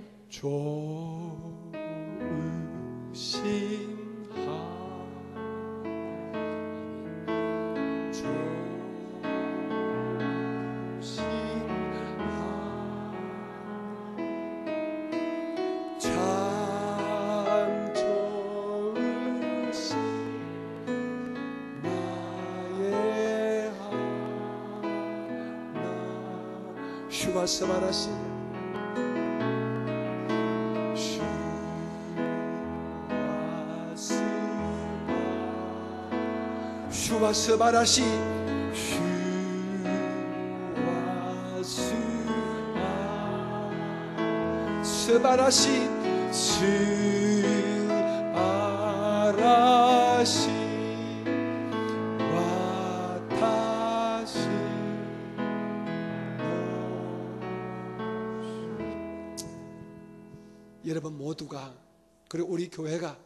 조심하 참 좋으신 나의 하나 슈바스바라시 슈바스바라시 스바라시 스바라시 와타시 여러분 모두가 그리고 우리 교회가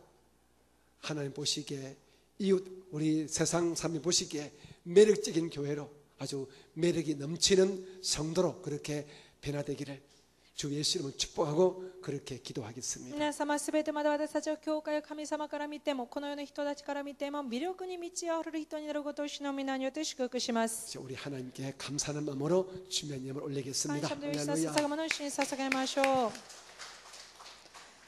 하나님 보시기에 이웃 우리 세상 사람이 보시기에 매력적인 교회로 아주 매력이 넘치는 성도로 그렇게 변화되기를 주 예수 이름으로 축복하고 그렇게 기도하겠습니다. 皆様すべてまで私たちは教会や神様から見てもこの世の人たちから見ても魅力に満ち溢れる人になることを主の皆によって祝福します。 이제 우리 하나님께 감사하는 마음으로 주님의 이름을 感 올리겠습니다. 謝のよしさ 할렐루야. 捧げ物を主に捧げましょう。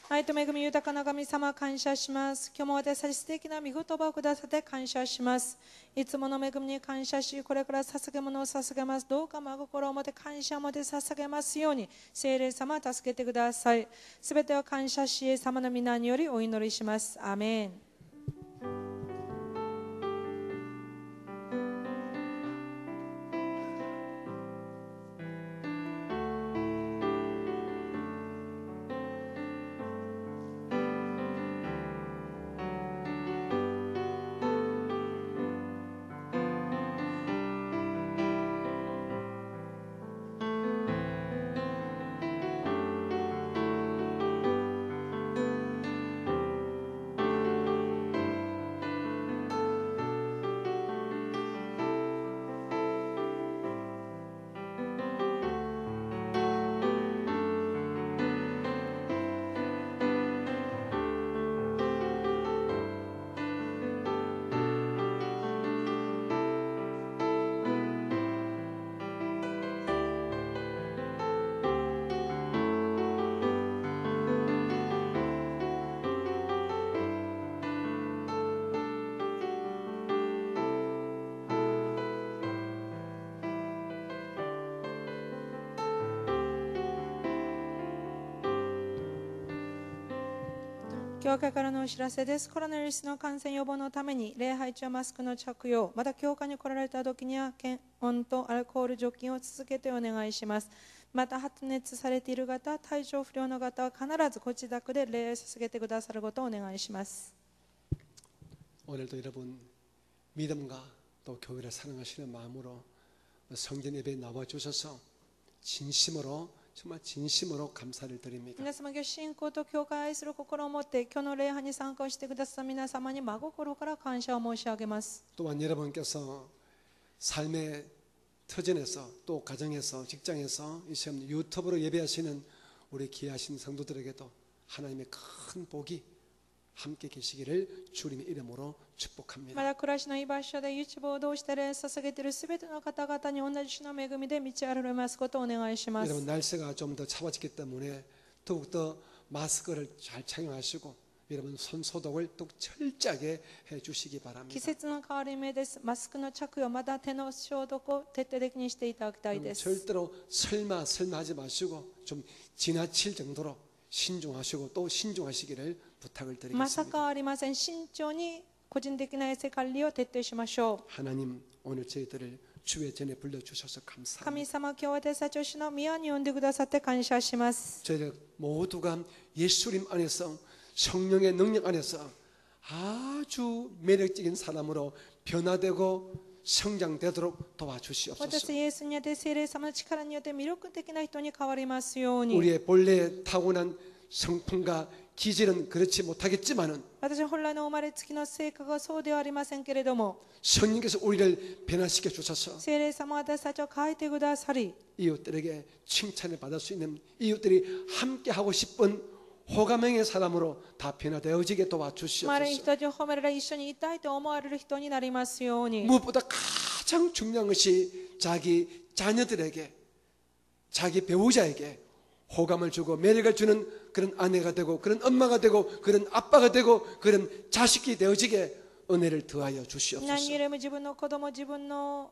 愛と恵み豊かな神様、感謝します。今日も私たち素敵な御言葉をくださって感謝します。いつもの恵みに感謝し、これから捧げ物を捧げます。どうか真心を持って感謝を持って捧げますように、聖霊様助けてください。すべてを感謝し、イエス様の皆によりお祈りします。アーメン。教会からのお知らせです。コロナウイルスの感染予防のために礼拝中はマスクの着用、また教会に来られた時には検温とアルコール除菌を続けてお願いします。また発熱されている方、体調不良の方は必ずご自宅で礼を捧げてくださることをお願いします。 오늘도 여러분 믿음과 또 교회를 사랑하시는 마음으로 성전 예배에 나와주셔서 진심으로 정말 진심으로 감사를 드립니다. 皆様、今日信仰と教会を愛する心を持って今日の礼拝に参加をしてくださった皆様に真心から感謝を申し上げます。 또한 여러분께서 삶의 터전에서 또 가정에서 직장에서 이 시험 유튜브로 예배하시는 우리 귀하신 성도들에게도 하나님의 큰 복이 함께 계시기를 주님의 이름으로 ま 축복합니다. だ暮らしの居場所で YouTube を通して礼を捧げているすべての方々に同じ主の恵みで満ちあられますことをお願いします。 여러분 날씨가 좀 더 차가워지기 때문에 더욱더 마스크를 잘 착용하시고 여러분 손 소독을 또 철저하게 해주시기 季 바랍니다. 節の変わり目です。マスクの着用、また手の消毒を徹底的にしていただきたいです。 절대로 설마하지 마시고 좀 지나칠 정도로 신중하시고 또 신중하시기를 부탁을 まさ 드리겠습니다. かありません。慎重に個人的な衛生管理を徹底しましょう。 하나님 오늘 저희들을 주의 전에 불러주셔서 神 감사합니다. 様、今日私たちを主の宮に呼んでくださって感謝します。 저희들 모두가 예수님 안에서 성령의 능력 안에서 아주 매력적인 사람으로 변화되고 성장되도록 도와주시옵소서. 私イエスによって聖霊様の力によって魅力的な人に変わりますように。 우리의 본래 타고난 성품과 기질은 그렇지 못하겠지만은 私本来の生まれつきの性格はそうではありませんけれども、 성령께서 우리를 변화시켜 주셔서 聖霊様は私たちを変えてくださり、 이웃들에게 칭찬을 받을 수 있는 이웃들이 함께 하고 싶은 호감형의 사람으로 다 변화되어지게 周りの 도와주시옵소서. 人たちを褒められ一緒にいたいと思われる人になりますように。 무엇보다 가장 중요한 것이 자기 자녀들에게 자기 배우자에게 호감을 주고 매력을 주는 그런 아내가 되고 그런 엄마가 되고 그런 아빠가 되고 그런 자식이 되어지게 은혜를 더하여 何よ 주시옵소서. りも自分の子供、自分の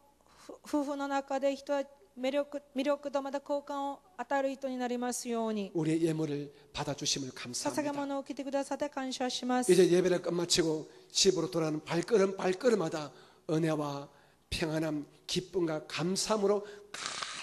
夫婦の中で人は魅力とまた好感を与える人になりますように。 우리의 예물을 받아주심을 捧げ 감사합니다. 物を受けてくださって感謝します。 이제 예배를 끝마치고 집으로 돌아가는 발걸음마다 은혜와 평안함, 기쁨과 감사함으로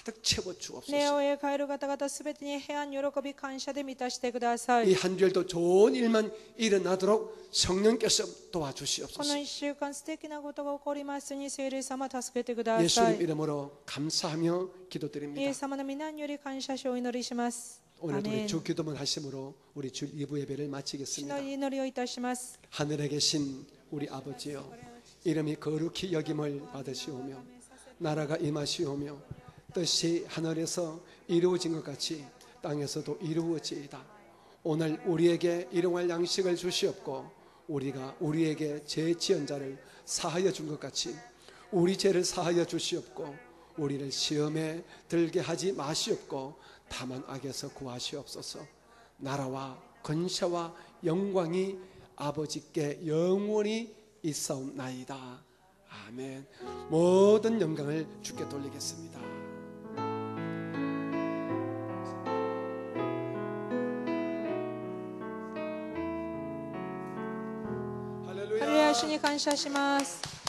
가득 채워 ネ 주옵소서. オへ帰る方々すべてに平安、喜び、感謝で満たしてください。 이 한 주일도 좋은 일만 일어나도록 성령께서 こ 도와주시옵소서. の1週間素敵なことが起こりますように聖霊様助けてくださ 예수님 い。 이름으로 감사하며 イ 기도드립니다. エス様の皆により感謝しお祈りします。ア 오늘도 メ 우리 ン。 주 기도문 하심으로 우리 주 2부 예배를 主の 마치겠습니다. 祈りをいたします。 하늘에 계신 우리 아버지여 이름이 거룩히 여김을 받으시오며 나라가 임하시오며 뜻이 하늘에서 이루어진 것 같이 땅에서도 이루어지이다. 오늘 우리에게 일용할 양식을 주시옵고 우리가 우리에게 죄 지은 자를 사하여 준 것 같이 우리 죄를 사하여 주시옵고 우리를 시험에 들게 하지 마시옵고 다만 악에서 구하시옵소서. 나라와 권세와 영광이 아버지께 영원히 있사옵나이다. 아멘. 모든 영광을 주께 돌리겠습니다. 할렐루야, 주님 감사합니다.